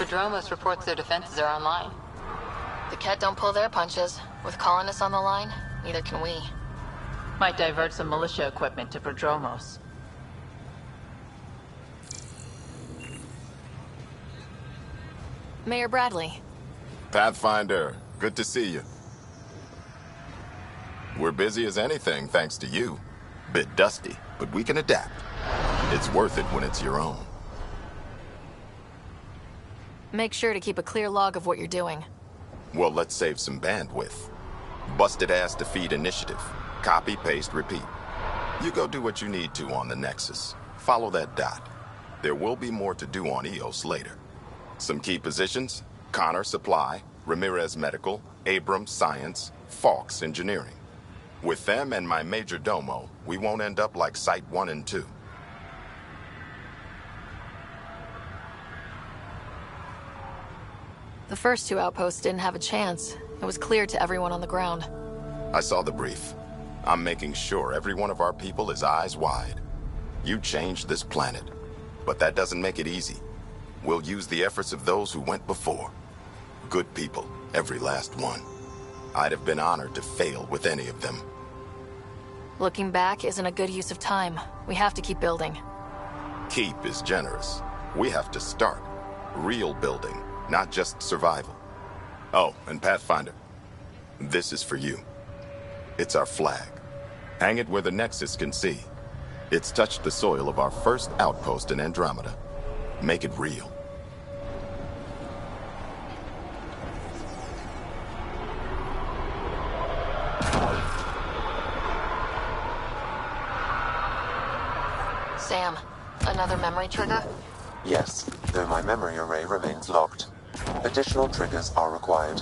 Dromos reports their defenses are online. The Ket don't pull their punches. With colonists on the line, neither can we. Might divert some militia equipment to Prodromos. Mayor Bradley. Pathfinder, good to see you. We're busy as anything, thanks to you. Bit dusty, but we can adapt. It's worth it when it's your own. Make sure to keep a clear log of what you're doing. Well, let's save some bandwidth. Busted ass defeat initiative. Copy, paste, repeat. You go do what you need to on the Nexus. Follow that dot. There will be more to do on EOS later. Some key positions: Connor Supply, Ramirez Medical, Abrams Science, Fawkes Engineering. With them and my major domo, we won't end up like Site 1 and 2. The first two outposts didn't have a chance. It was clear to everyone on the ground. I saw the brief. I'm making sure every one of our people is eyes wide. You changed this planet, but that doesn't make it easy. We'll use the efforts of those who went before. Good people, every last one. I'd have been honored to fail with any of them. Looking back isn't a good use of time. We have to keep building. Keep is generous. We have to start. Real building, not just survival. Oh, and Pathfinder, this is for you. It's our flag. Hang it where the Nexus can see. It's touched the soil of our first outpost in Andromeda. Make it real. Sam, another memory trigger? Yes, though my memory array remains locked. Additional triggers are required.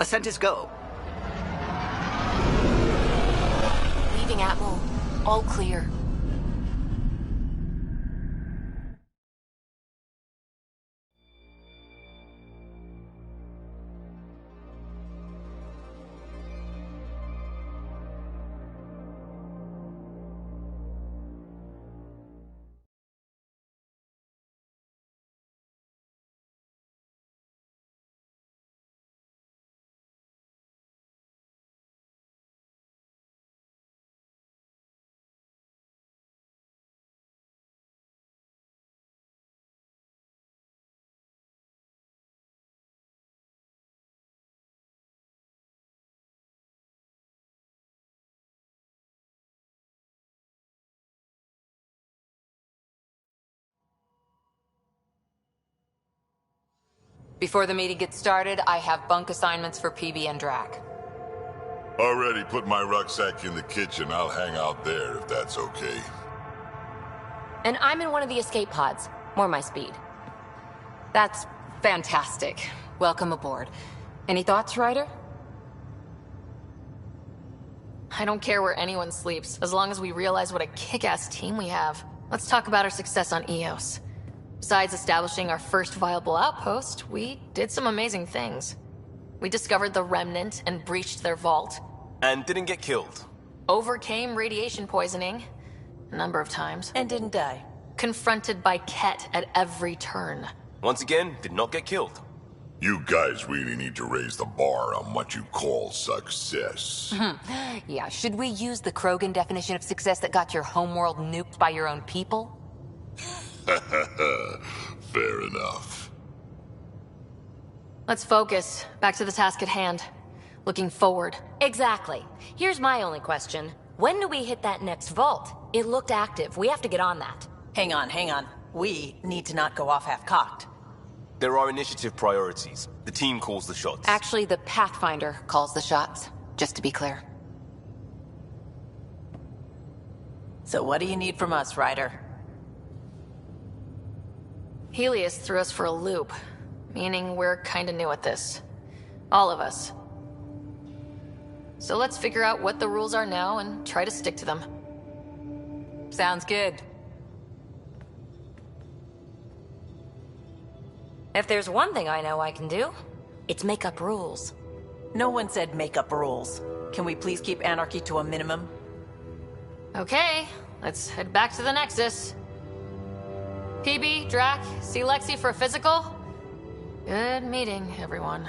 Ascent is go. Leaving Atmo. All clear. Before the meeting gets started, I have bunk assignments for PB and Drac. Already put my rucksack in the kitchen. I'll hang out there if that's okay. And I'm in one of the escape pods. More my speed. That's fantastic. Welcome aboard. Any thoughts, Ryder? I don't care where anyone sleeps, as long as we realize what a kick-ass team we have. Let's talk about our success on Eos. Besides establishing our first viable outpost, we did some amazing things. We discovered the Remnant and breached their vault. And didn't get killed. Overcame radiation poisoning a number of times. And didn't die. Confronted by Ket at every turn. Once again, did not get killed. You guys really need to raise the bar on what you call success. Yeah, should we use the Krogan definition of success that got your homeworld nuked by your own people? Fair enough. Let's focus. Back to the task at hand. Looking forward. Exactly. Here's my only question. When do we hit that next vault? It looked active. We have to get on that. Hang on. We need to not go off half-cocked. There are initiative priorities. The team calls the shots. Actually, the Pathfinder calls the shots, just to be clear. So what do you need from us, Ryder? Helios threw us for a loop, meaning we're kinda new at this. All of us. So let's figure out what the rules are now and try to stick to them. Sounds good. If there's one thing I know I can do, it's make up rules. No one said make up rules. Can we please keep anarchy to a minimum? Okay, let's head back to the Nexus. PB, Drac, see Lexi for a physical? Good meeting, everyone.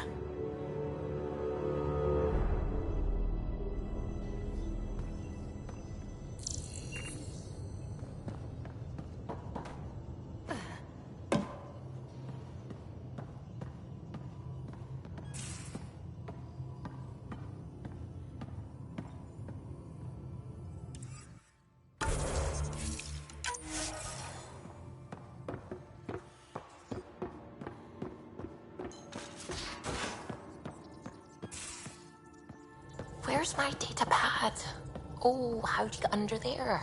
Where's my data pad? Oh, how'd you get under there?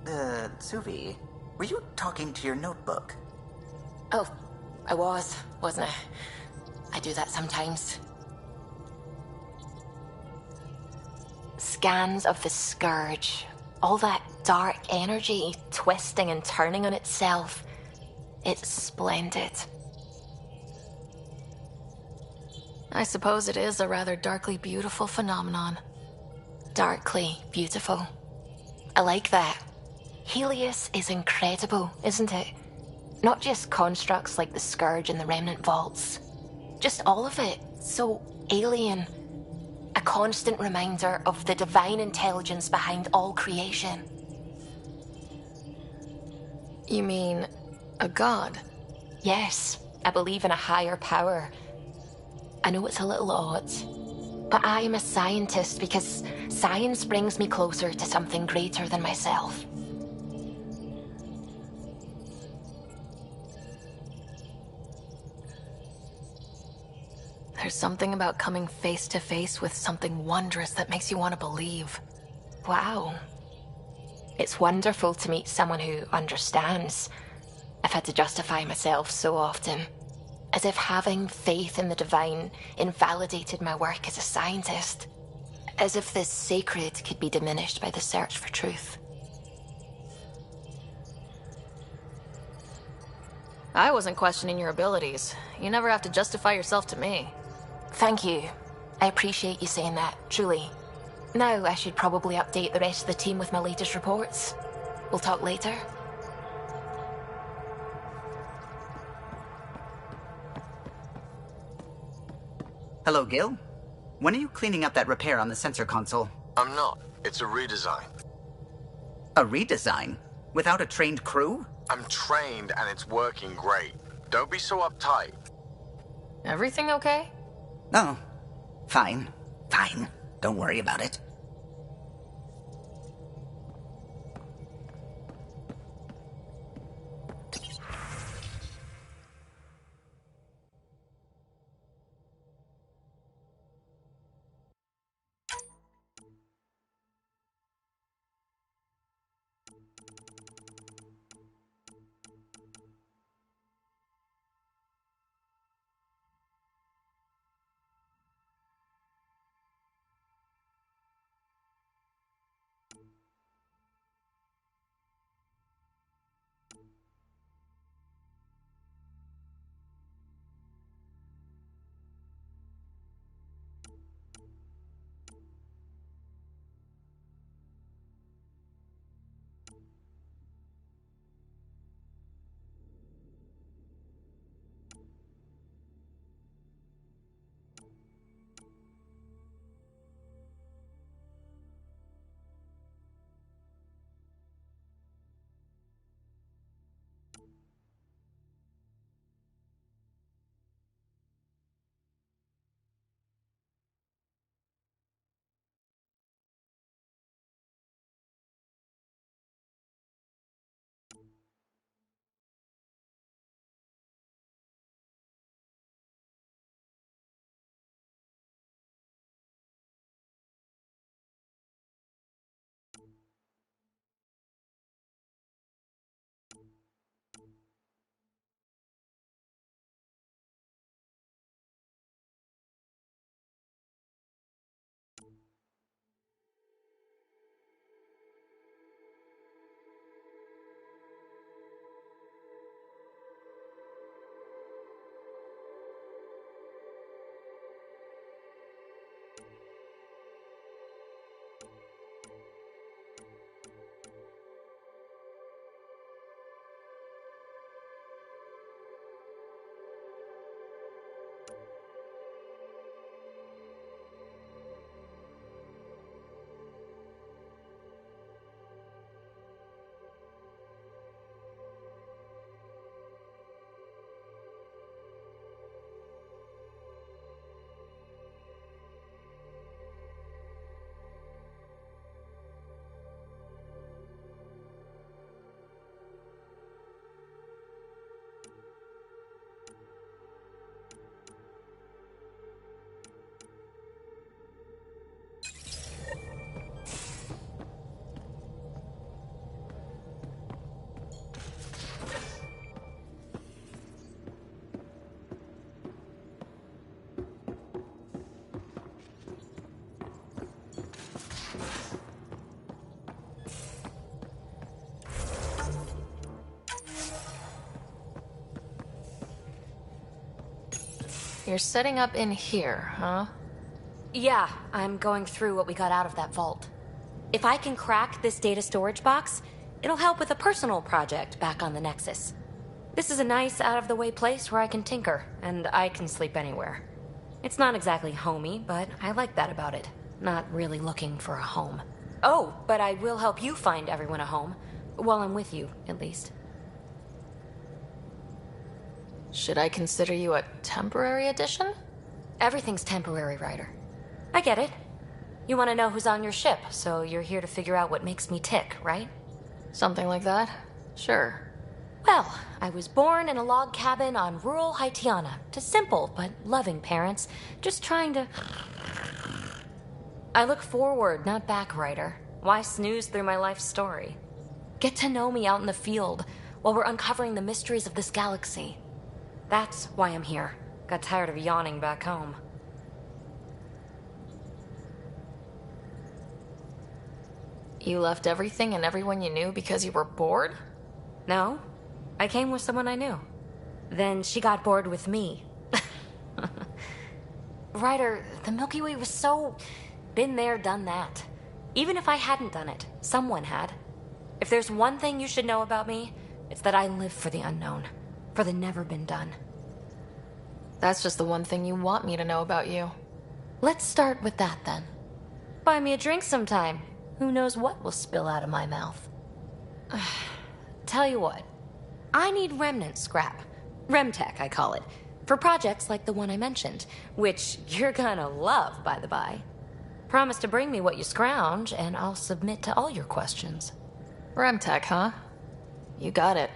Suvi, were you talking to your notebook? Oh, I wasn't I? I do that sometimes. Scans of the Scourge. All that dark energy twisting and turning on itself. It's splendid. I suppose it is a rather darkly beautiful phenomenon. Darkly beautiful. I like that. Helios is incredible, isn't it? Not just constructs like the Scourge and the Remnant Vaults. Just all of it. So alien. A constant reminder of the divine intelligence behind all creation. You mean a god? Yes, I believe in a higher power. I know it's a little odd, but I am a scientist because science brings me closer to something greater than myself. There's something about coming face to face with something wondrous that makes you want to believe. Wow. It's wonderful to meet someone who understands. I've had to justify myself so often. As if having faith in the divine invalidated my work as a scientist. As if the sacred could be diminished by the search for truth. I wasn't questioning your abilities. You never have to justify yourself to me. Thank you. I appreciate you saying that, truly. Now I should probably update the rest of the team with my latest reports. We'll talk later. Hello, Gil. When are you cleaning up that repair on the sensor console? I'm not. It's a redesign. A redesign? Without a trained crew? I'm trained and it's working great. Don't be so uptight. Everything okay? Oh, fine. Fine. Don't worry about it. you're setting up in here, huh? Yeah, I'm going through what we got out of that vault. If I can crack this data storage box, it'll help with a personal project back on the Nexus. This is a nice, out-of-the-way place where I can tinker, and I can sleep anywhere. It's not exactly homey, but I like that about it. Not really looking for a home. Oh, but I will help you find everyone a home. While I'm with you, at least. Should I consider you a temporary addition? Everything's temporary, Ryder. I get it. You want to know who's on your ship, so you're here to figure out what makes me tick, right? Something like that? Sure. Well, I was born in a log cabin on rural Haitiana to simple but loving parents, just trying to... I look forward, not back, Ryder. Why snooze through my life story? Get to know me out in the field while we're uncovering the mysteries of this galaxy. That's why I'm here. Got tired of yawning back home. You left everything and everyone you knew because you were bored? No. I came with someone I knew. Then she got bored with me. Ryder, the Milky Way was so... been there, done that. Even if I hadn't done it, someone had. If there's one thing you should know about me, it's that I live for the unknown. For the never been done. That's just the one thing you want me to know about you. Let's start with that, then. Buy me a drink sometime. Who knows what will spill out of my mouth. Tell you what. I need remnant scrap. Remtech, I call it. For projects like the one I mentioned. Which you're gonna love, by the by. Promise to bring me what you scrounge, and I'll submit to all your questions. Remtech, huh? You got it.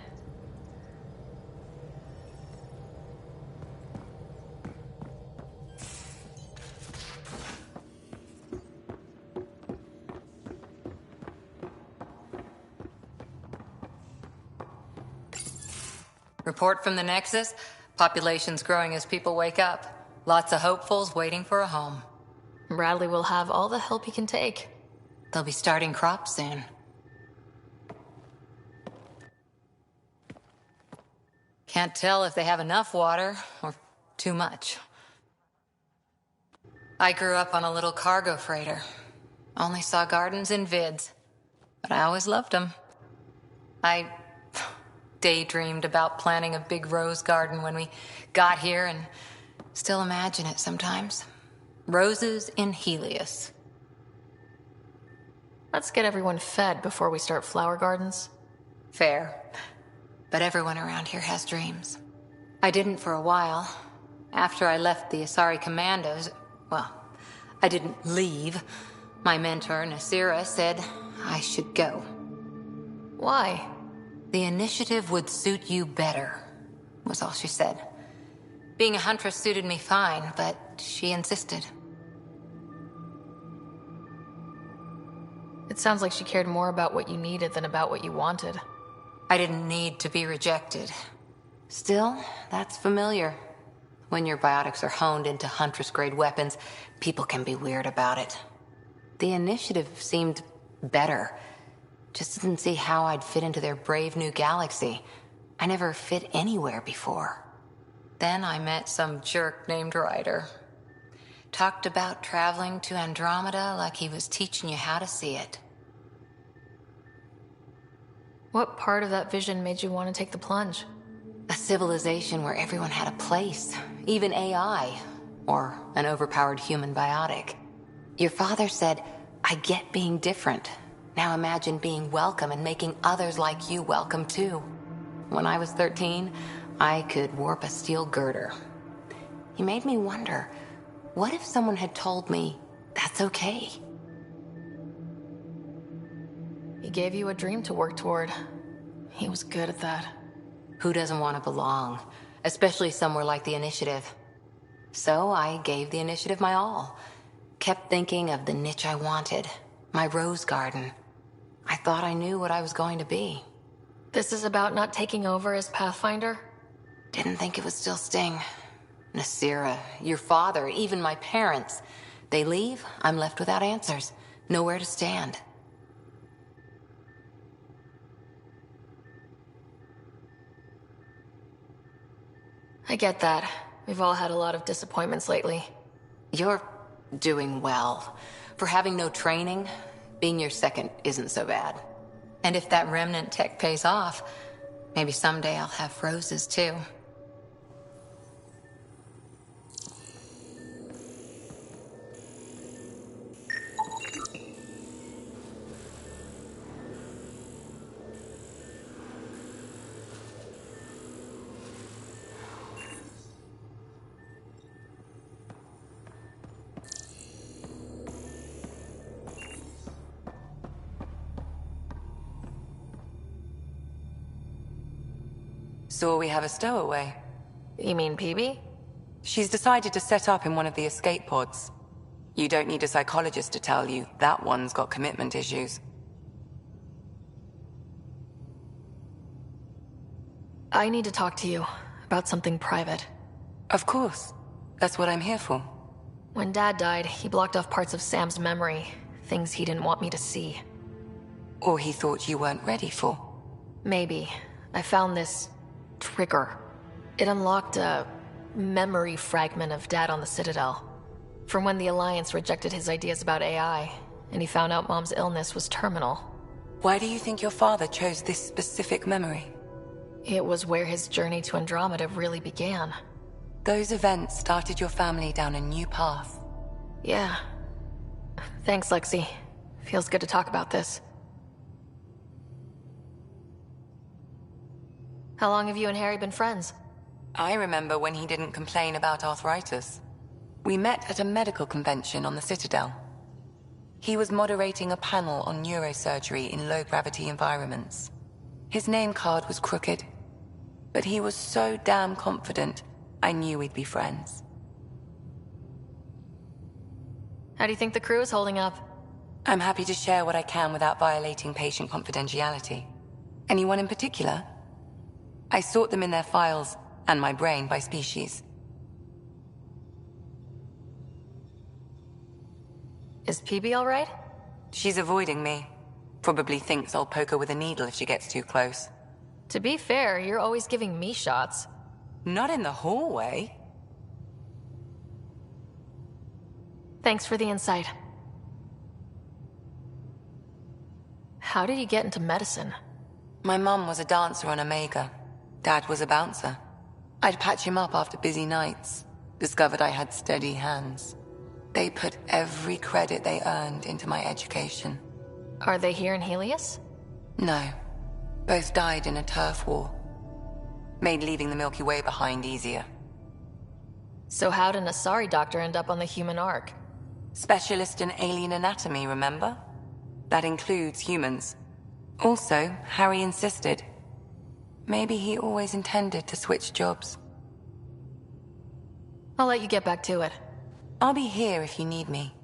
Report from the Nexus. Population's growing as people wake up. Lots of hopefuls waiting for a home. Bradley will have all the help he can take. They'll be starting crops soon. Can't tell if they have enough water or too much. I grew up on a little cargo freighter. Only saw gardens in vids, but I always loved them. I daydreamed about planting a big rose garden when we got here and still imagine it sometimes. Roses in Helios. Let's get everyone fed before we start flower gardens. Fair. But everyone around here has dreams. I didn't for a while. After I left the Asari Commandos, well, I didn't leave. My mentor, Nasira, said I should go. Why? The initiative would suit you better, was all she said. Being a huntress suited me fine, but she insisted. It sounds like she cared more about what you needed than about what you wanted. I didn't need to be rejected. Still, that's familiar. When your biotics are honed into huntress-grade weapons, people can be weird about it. The initiative seemed better. Just didn't see how I'd fit into their brave new galaxy. I never fit anywhere before. Then I met some jerk named Ryder. Talked about traveling to Andromeda like he was teaching you how to see it. What part of that vision made you want to take the plunge? A civilization where everyone had a place, even AI, or an overpowered human biotic. Your father said, I get being different. Now imagine being welcome and making others like you welcome too. When I was 13, I could warp a steel girder. He made me wonder, what if someone had told me that's okay? He gave you a dream to work toward. He was good at that. Who doesn't want to belong? Especially somewhere like the Initiative. So I gave the Initiative my all. Kept thinking of the niche I wanted. My rose garden. I thought I knew what I was going to be. This is about not taking over as Pathfinder? Didn't think it would still sting. Nasira, your father, even my parents. They leave, I'm left without answers. Nowhere to stand. I get that. We've all had a lot of disappointments lately. You're doing well. For having no training, being your second isn't so bad. And if that remnant tech pays off, maybe someday I'll have roses too. So we have a stowaway. You mean PB? She's decided to set up in one of the escape pods. You don't need a psychologist to tell you that one's got commitment issues. I need to talk to you about something private. Of course. That's what I'm here for. When Dad died, he blocked off parts of Sam's memory, things he didn't want me to see. Or he thought you weren't ready for. Maybe. I found this trigger. It unlocked a memory fragment of Dad on the Citadel. From when the Alliance rejected his ideas about AI, and he found out Mom's illness was terminal. Why do you think your father chose this specific memory? It was where his journey to Andromeda really began. Those events started your family down a new path. Yeah. Thanks, Lexi. Feels good to talk about this. How long have you and Harry been friends? I remember when he didn't complain about arthritis. We met at a medical convention on the Citadel. He was moderating a panel on neurosurgery in low-gravity environments. His name card was crooked, but he was so damn confident, I knew we'd be friends. How do you think the crew is holding up? I'm happy to share what I can without violating patient confidentiality. Anyone in particular? I sort them in their files, and my brain by species. Is PB all right? She's avoiding me. Probably thinks I'll poke her with a needle if she gets too close. To be fair, you're always giving me shots. Not in the hallway. Thanks for the insight. How did you get into medicine? My mum was a dancer on Omega. Dad was a bouncer. I'd patch him up after busy nights. Discovered I had steady hands. They put every credit they earned into my education. Are they here in Helios? No. Both died in a turf war. Made leaving the Milky Way behind easier. So how'd an Asari doctor end up on the human Ark? Specialist in alien anatomy, remember? That includes humans. Also, Harry insisted. Maybe he always intended to switch jobs. I'll let you get back to it. I'll be here if you need me.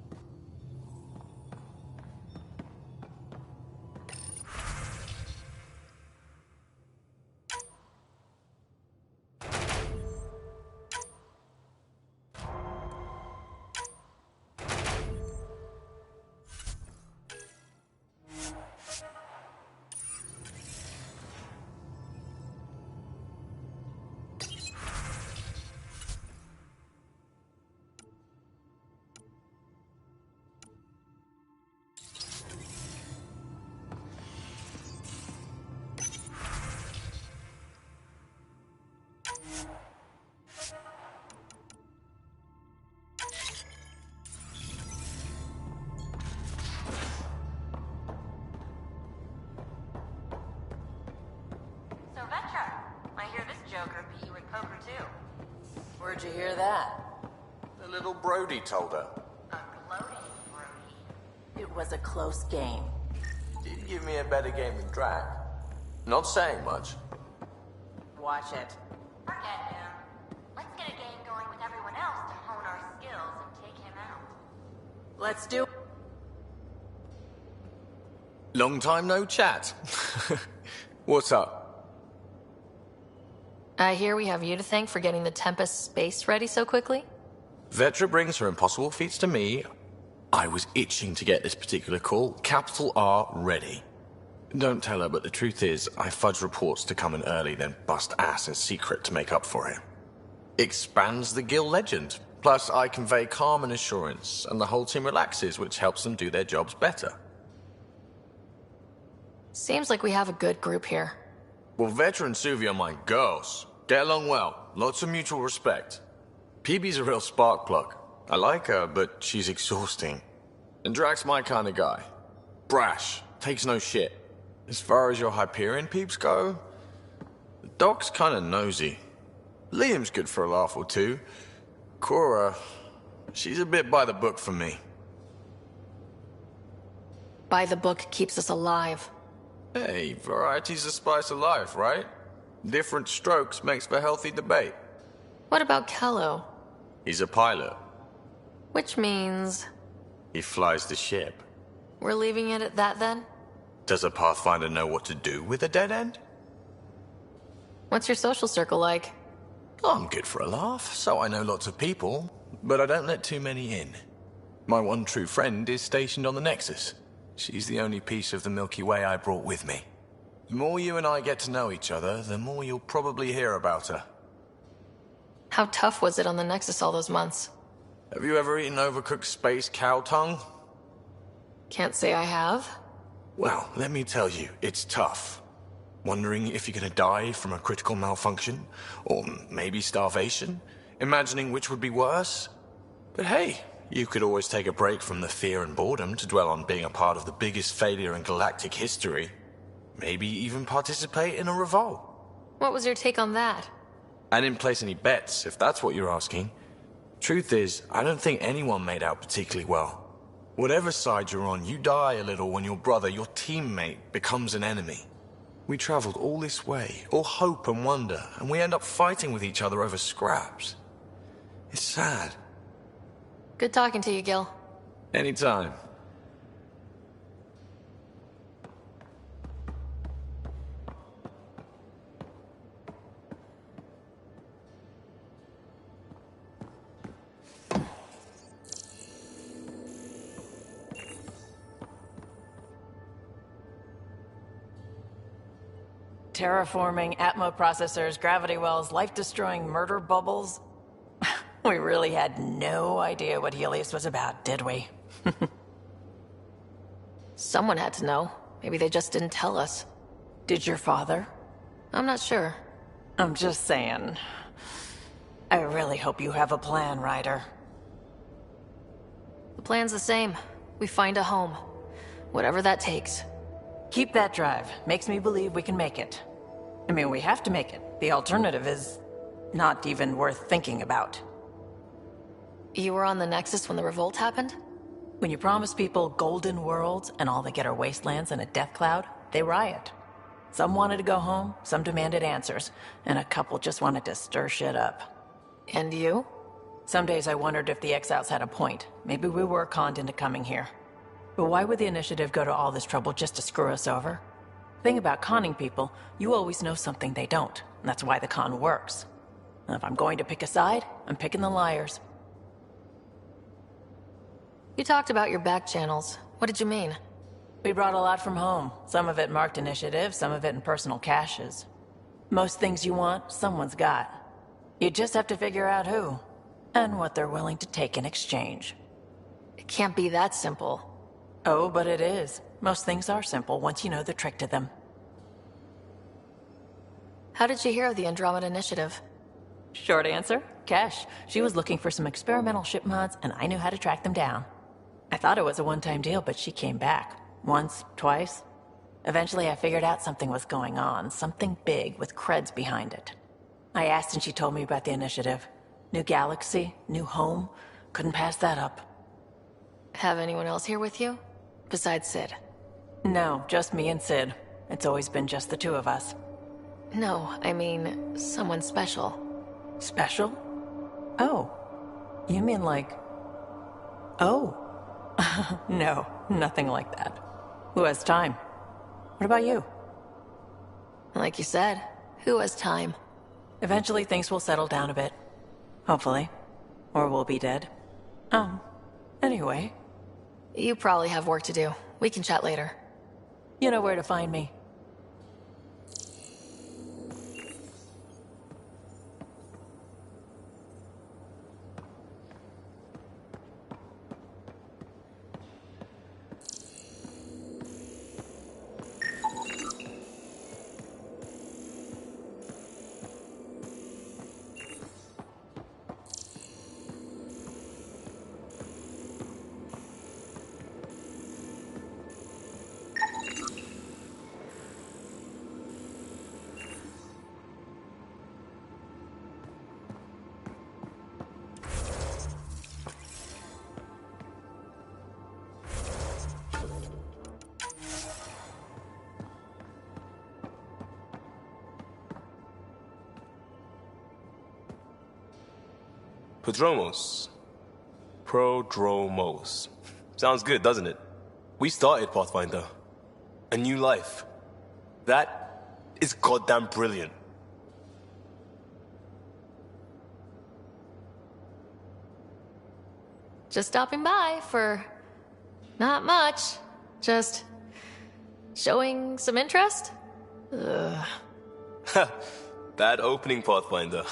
Where'd you hear that? The little Brody told her. A gloating Brody. It was a close game. Did give me a better game than Drac. Not saying much. Watch it. Forget him. Let's get a game going with everyone else to hone our skills and take him out. Let's do. Long time no chat. What's up? I hear we have you to thank for getting the Tempest space ready so quickly? Vetra brings her impossible feats to me. I was itching to get this particular call. Capital R ready. Don't tell her, but the truth is, I fudged reports to come in early, then bust ass in secret to make up for it. Expands the guild legend. Plus, I convey calm and assurance, and the whole team relaxes, which helps them do their jobs better. Seems like we have a good group here. Well, Veteran Suvi are my girls. Get along well. Lots of mutual respect. PB's a real spark plug. I like her, but she's exhausting. And Drax's my kind of guy. Brash. Takes no shit. As far as your Hyperion peeps go, the Doc's kind of nosy. Liam's good for a laugh or two. Cora, she's a bit by the book for me. By the book keeps us alive. Hey, variety's the spice of life, right? Different strokes makes for healthy debate. What about Kello? He's a pilot. Which means... He flies the ship. We're leaving it at that then? Does a Pathfinder know what to do with a dead end? What's your social circle like? I'm good for a laugh, so I know lots of people, but I don't let too many in. My one true friend is stationed on the Nexus. She's the only piece of the Milky Way I brought with me. The more you and I get to know each other, the more you'll probably hear about her. How tough was it on the Nexus all those months? Have you ever eaten overcooked space cow tongue? Can't say I have. Well, let me tell you, it's tough. Wondering if you're gonna die from a critical malfunction? Or maybe starvation? Imagining which would be worse? But hey, you could always take a break from the fear and boredom to dwell on being a part of the biggest failure in galactic history. Maybe even participate in a revolt. What was your take on that? I didn't place any bets, if that's what you're asking. Truth is, I don't think anyone made out particularly well. Whatever side you're on, you die a little when your brother, your teammate, becomes an enemy. We traveled all this way, all hope and wonder, and we end up fighting with each other over scraps. It's sad. Good talking to you, Gil. Anytime. Terraforming, Atmo processors, gravity wells, life-destroying murder bubbles. We really had no idea what Helios was about, did we? Someone had to know. Maybe they just didn't tell us. Did your father? I'm not sure. I'm just saying. I really hope you have a plan, Ryder. The plan's the same. We find a home. Whatever that takes. Keep that drive. Makes me believe we can make it. I mean, we have to make it. The alternative is not even worth thinking about. You were on the Nexus when the revolt happened? When you promise people golden worlds and all they get are wastelands and a death cloud, they riot. Some wanted to go home, some demanded answers, and a couple just wanted to stir shit up. And you? Some days I wondered if the exiles had a point. Maybe we were conned into coming here. But why would the Initiative go to all this trouble just to screw us over? Thing about conning people, you always know something they don't, and that's why the con works. And if I'm going to pick a side, I'm picking the liars. You talked about your back channels. What did you mean? We brought a lot from home. Some of it marked initiative, some of it in personal caches. Most things you want, someone's got. You just have to figure out who, and what they're willing to take in exchange. It can't be that simple. Oh, but it is. Most things are simple once you know the trick to them. How did you hear of the Andromeda Initiative? Short answer, Cash. She was looking for some experimental ship mods, and I knew how to track them down. I thought it was a one-time deal, but she came back. Once, twice. Eventually I figured out something was going on, something big with creds behind it. I asked and she told me about the initiative. New galaxy, new home. Couldn't pass that up. Have anyone else here with you? Besides Sid? No, just me and Sid. It's always been just the two of us. No, I mean, someone special. Special? Oh. You mean like... Oh. No, nothing like that. Who has time? What about you? Like you said, who has time? Eventually things will settle down a bit. Hopefully. Or we'll be dead. Anyway. You probably have work to do. We can chat later. You know where to find me. Prodromos. Prodromos. Sounds good, doesn't it? We started Pathfinder. A new life. That is goddamn brilliant. Just stopping by for not much. Just showing some interest? Ugh. Bad opening, Pathfinder.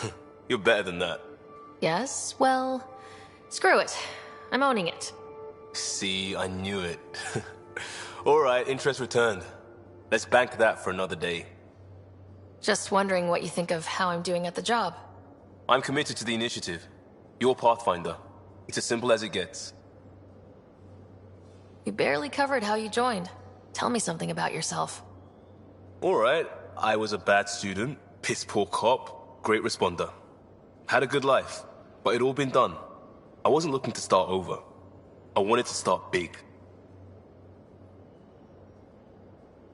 You're better than that. Yes, well, screw it. I'm owning it. See, I knew it. Alright, interest returned. Let's bank that for another day. Just wondering what you think of how I'm doing at the job. I'm committed to the initiative. You're Pathfinder. It's as simple as it gets. You barely covered how you joined. Tell me something about yourself. Alright, I was a bad student, piss poor cop, great responder. Had a good life, but it'd all been done. I wasn't looking to start over. I wanted to start big.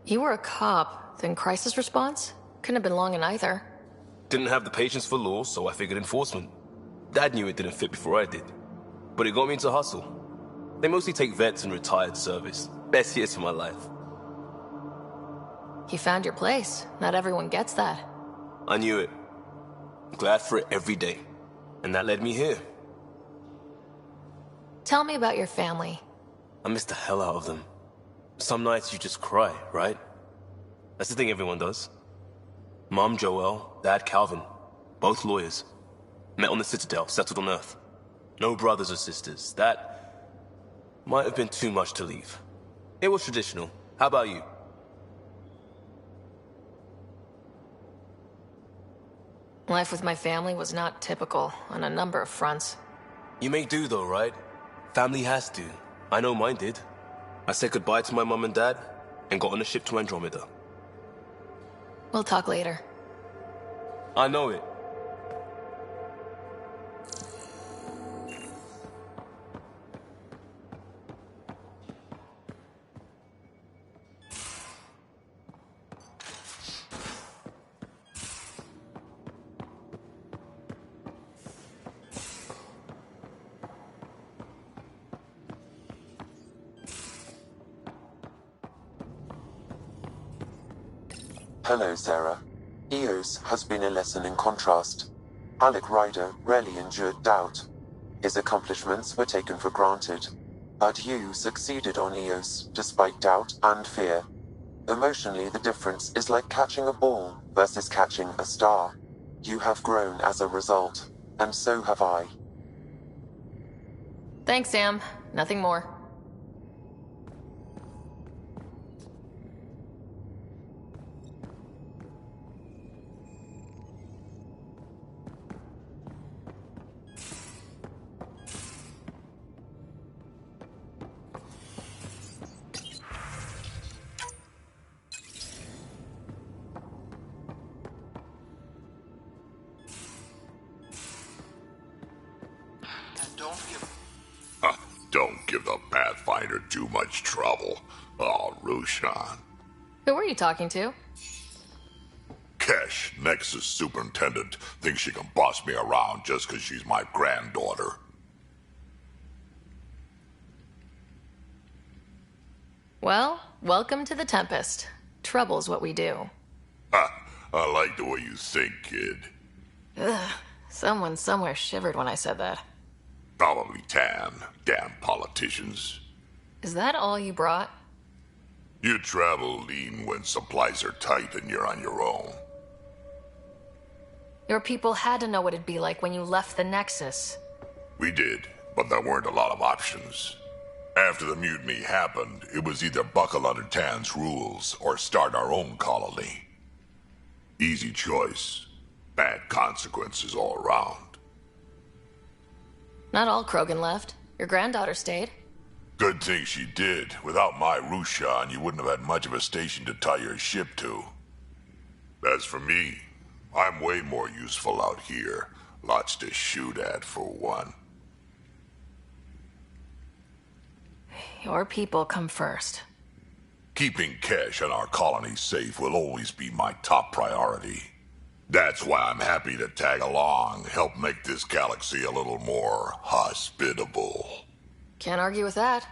You were a cop, then crisis response? Couldn't have been long in either. Didn't have the patience for law, so I figured enforcement. Dad knew it didn't fit before I did. But it got me into hustle. They mostly take vets and retired service. Best years of my life. You found your place. Not everyone gets that. I knew it. I'm glad for it every day. And that led me here. Tell me about your family. I miss the hell out of them. Some nights you just cry, right? That's the thing everyone does. Mom Joelle, Dad Calvin. Both lawyers. Met on the Citadel, settled on Earth. No brothers or sisters. That might have been too much to leave. It was traditional. How about you? Life with my family was not typical on a number of fronts. You may do though, right? Family has to. I know mine did. I said goodbye to my mom and dad and got on a ship to Andromeda. We'll talk later. I know it. Hello, Sarah. Eos has been a lesson in contrast. Alec Ryder rarely endured doubt. His accomplishments were taken for granted. But you succeeded on Eos, despite doubt and fear. Emotionally, the difference is like catching a ball versus catching a star. You have grown as a result, and so have I. Thanks, Sam. Nothing more. Don't give the Pathfinder too much trouble. Oh, Rushan. Who were you talking to? Kesh, Nexus Superintendent, thinks she can boss me around just because she's my granddaughter. Well, welcome to the Tempest. Trouble's what we do. Ha! I like the way you think, kid. Ugh. Someone somewhere shivered when I said that. Probably Tan. Damn politicians. Is that all you brought? You travel lean when supplies are tight and you're on your own. Your people had to know what it'd be like when you left the Nexus. We did, but there weren't a lot of options. After the mutiny happened, it was either buckle under Tan's rules or start our own colony. Easy choice. Bad consequences all around. Not all Krogan left. Your granddaughter stayed. Good thing she did. Without my Rushan, you wouldn't have had much of a station to tie your ship to. As for me, I'm way more useful out here. Lots to shoot at, for one. Your people come first. Keeping Kesh and our colony safe will always be my top priority. That's why I'm happy to tag along, help make this galaxy a little more hospitable. Can't argue with that.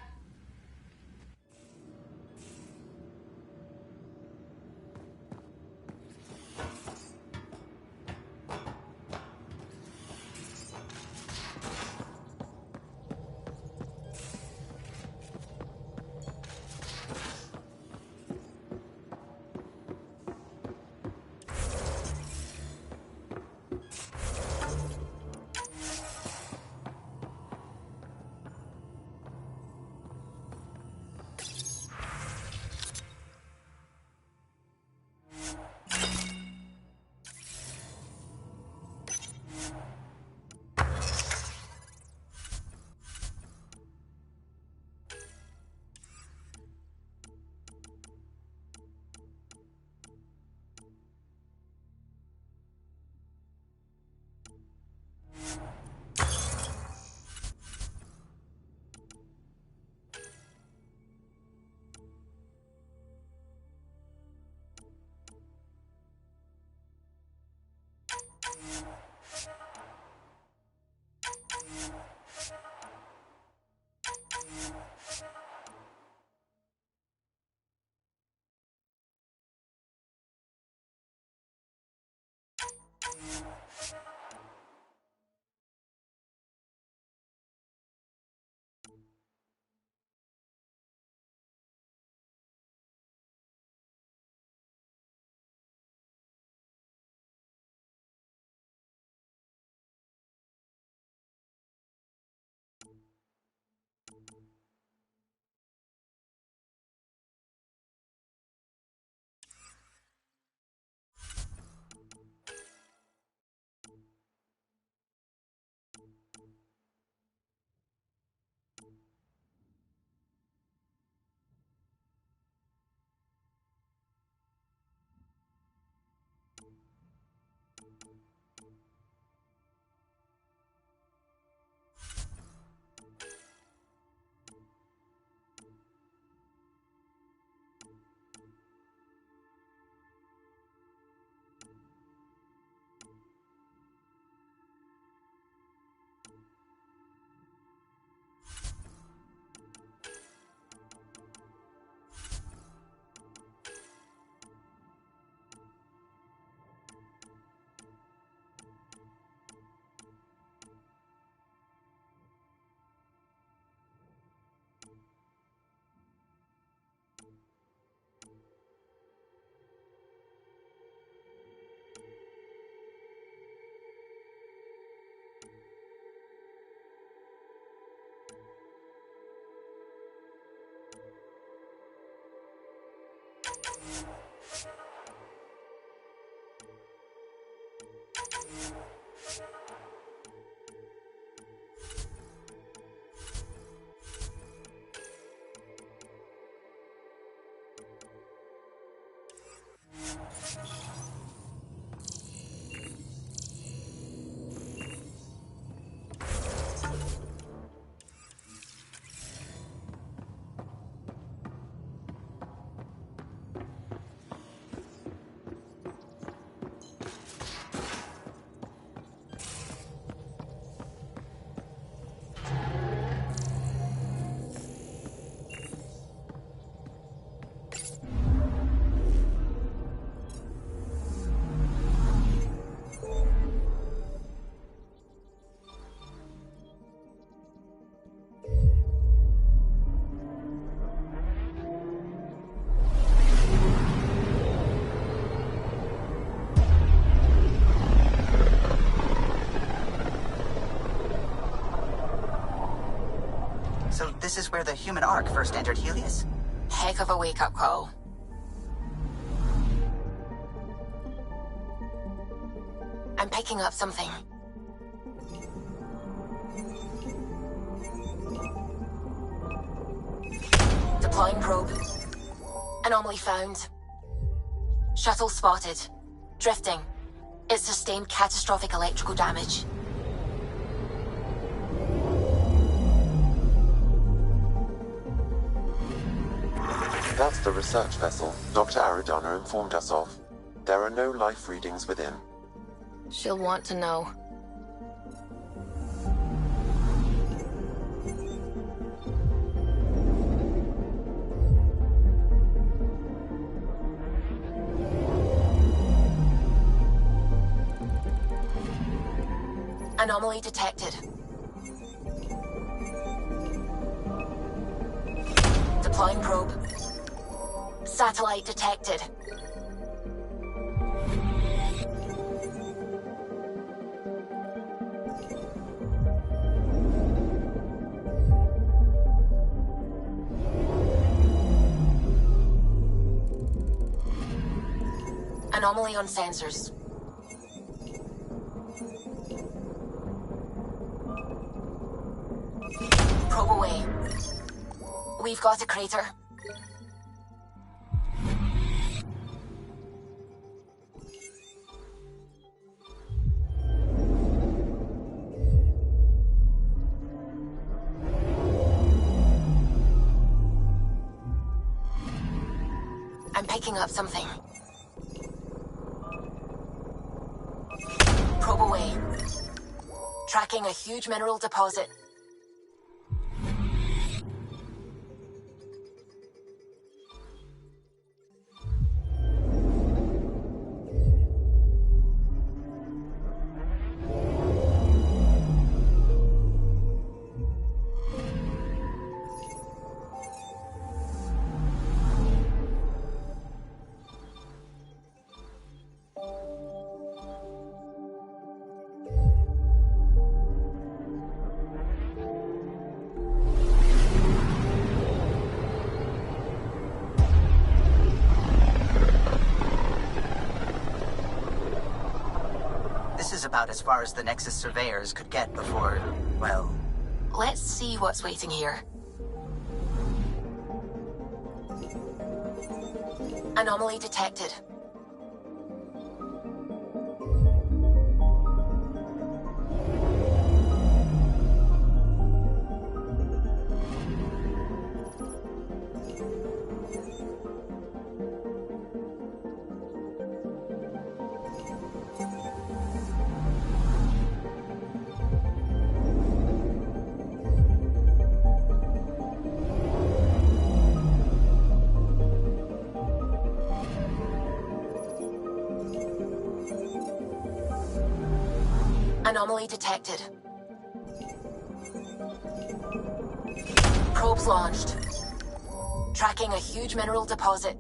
So this is where the human Ark first entered Helios? Heck of a wake-up call. I'm picking up something. Deploying probe. Anomaly found. Shuttle spotted. Drifting. It sustained catastrophic electrical damage. That's the research vessel Dr. Aridana informed us of. There are no life readings within. She'll want to know. Anomaly detected. Deploying probe. Satellite detected. Anomaly on sensors. Probe away. We've got a crater. I'm picking up something. Probe away. Tracking a huge mineral deposit. This is about as far as the Nexus surveyors could get before, well... Let's see what's waiting here. Anomaly detected. Anomaly detected. Probes launched. Tracking a huge mineral deposit.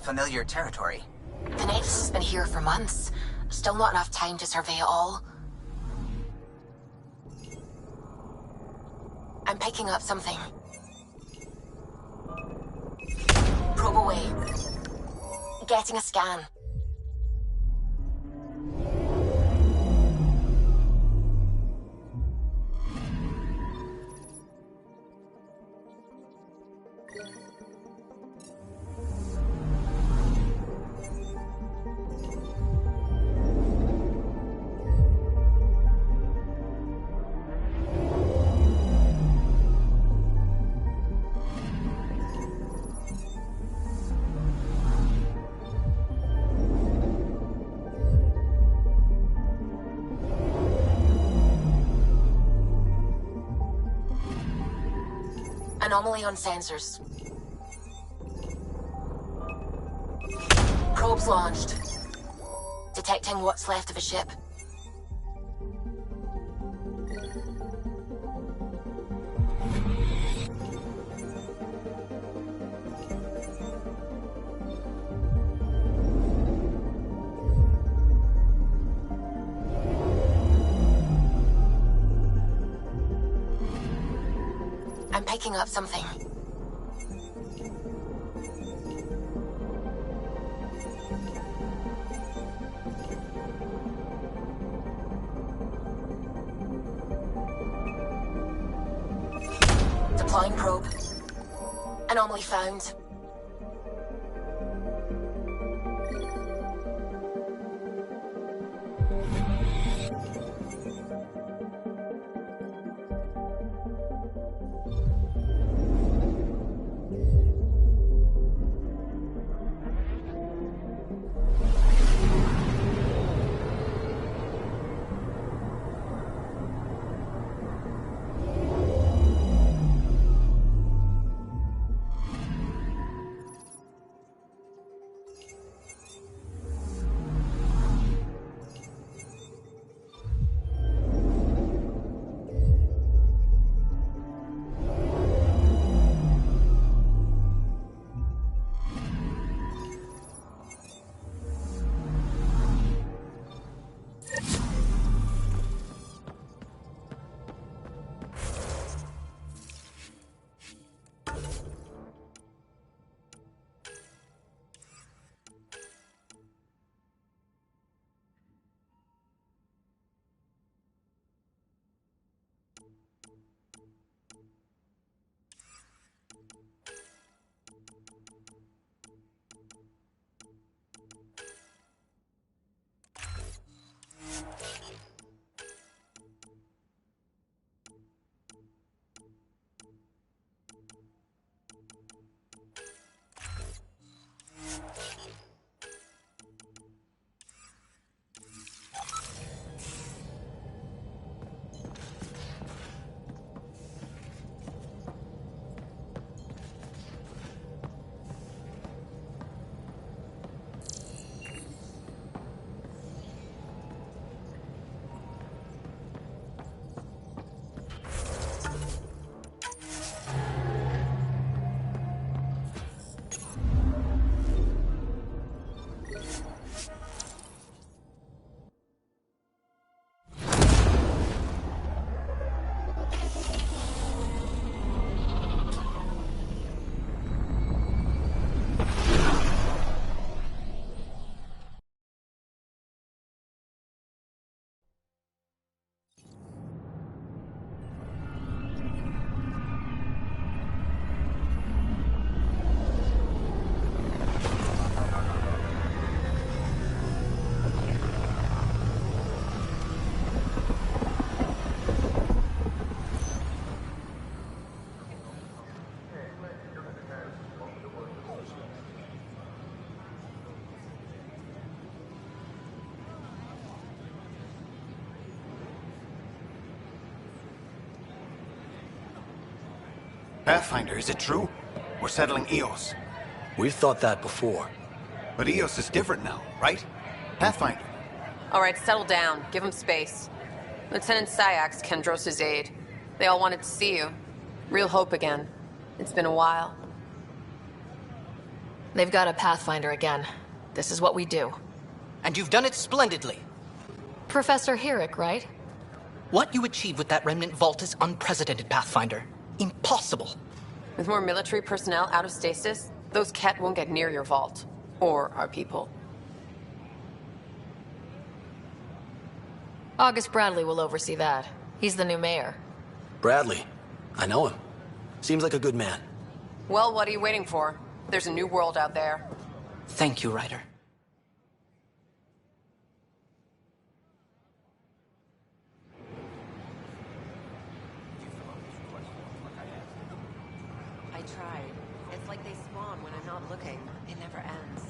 Familiar territory. The Nexus has been here for months. Still not enough time to survey it all. I'm picking up something. Probe away. Getting a scan. Anomaly on sensors. Probes launched. Detecting what's left of a ship. I'm picking up something. Deploying probe. Anomaly found. Pathfinder, is it true? We're settling Eos. We've thought that before. But Eos is different now, right? Pathfinder. All right, settle down. Give him space. Lieutenant Syax, Kendros' aide. They all wanted to see you. Real hope again. It's been a while. They've got a Pathfinder again. This is what we do. And you've done it splendidly. Professor Herrick, right? What you achieved with that remnant vault is unprecedented, Pathfinder. Impossible. With more military personnel out of stasis, those Ket won't get near your vault. Or our people. August Bradley will oversee that. He's the new mayor. Bradley. I know him. Seems like a good man. Well, what are you waiting for? There's a new world out there. Thank you, Ryder. I tried. It's like they spawn when I'm not looking. It never ends.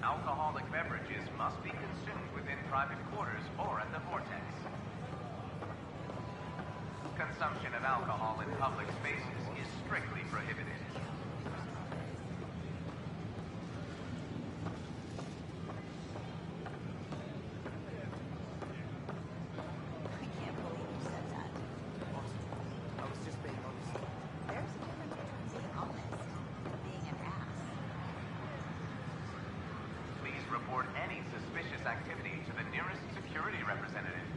Alcoholic beverages must be consumed within private quarters or at the vortex. Consumption of alcohol in public spaces is strictly prohibited. Please report any suspicious activity to the nearest security representative.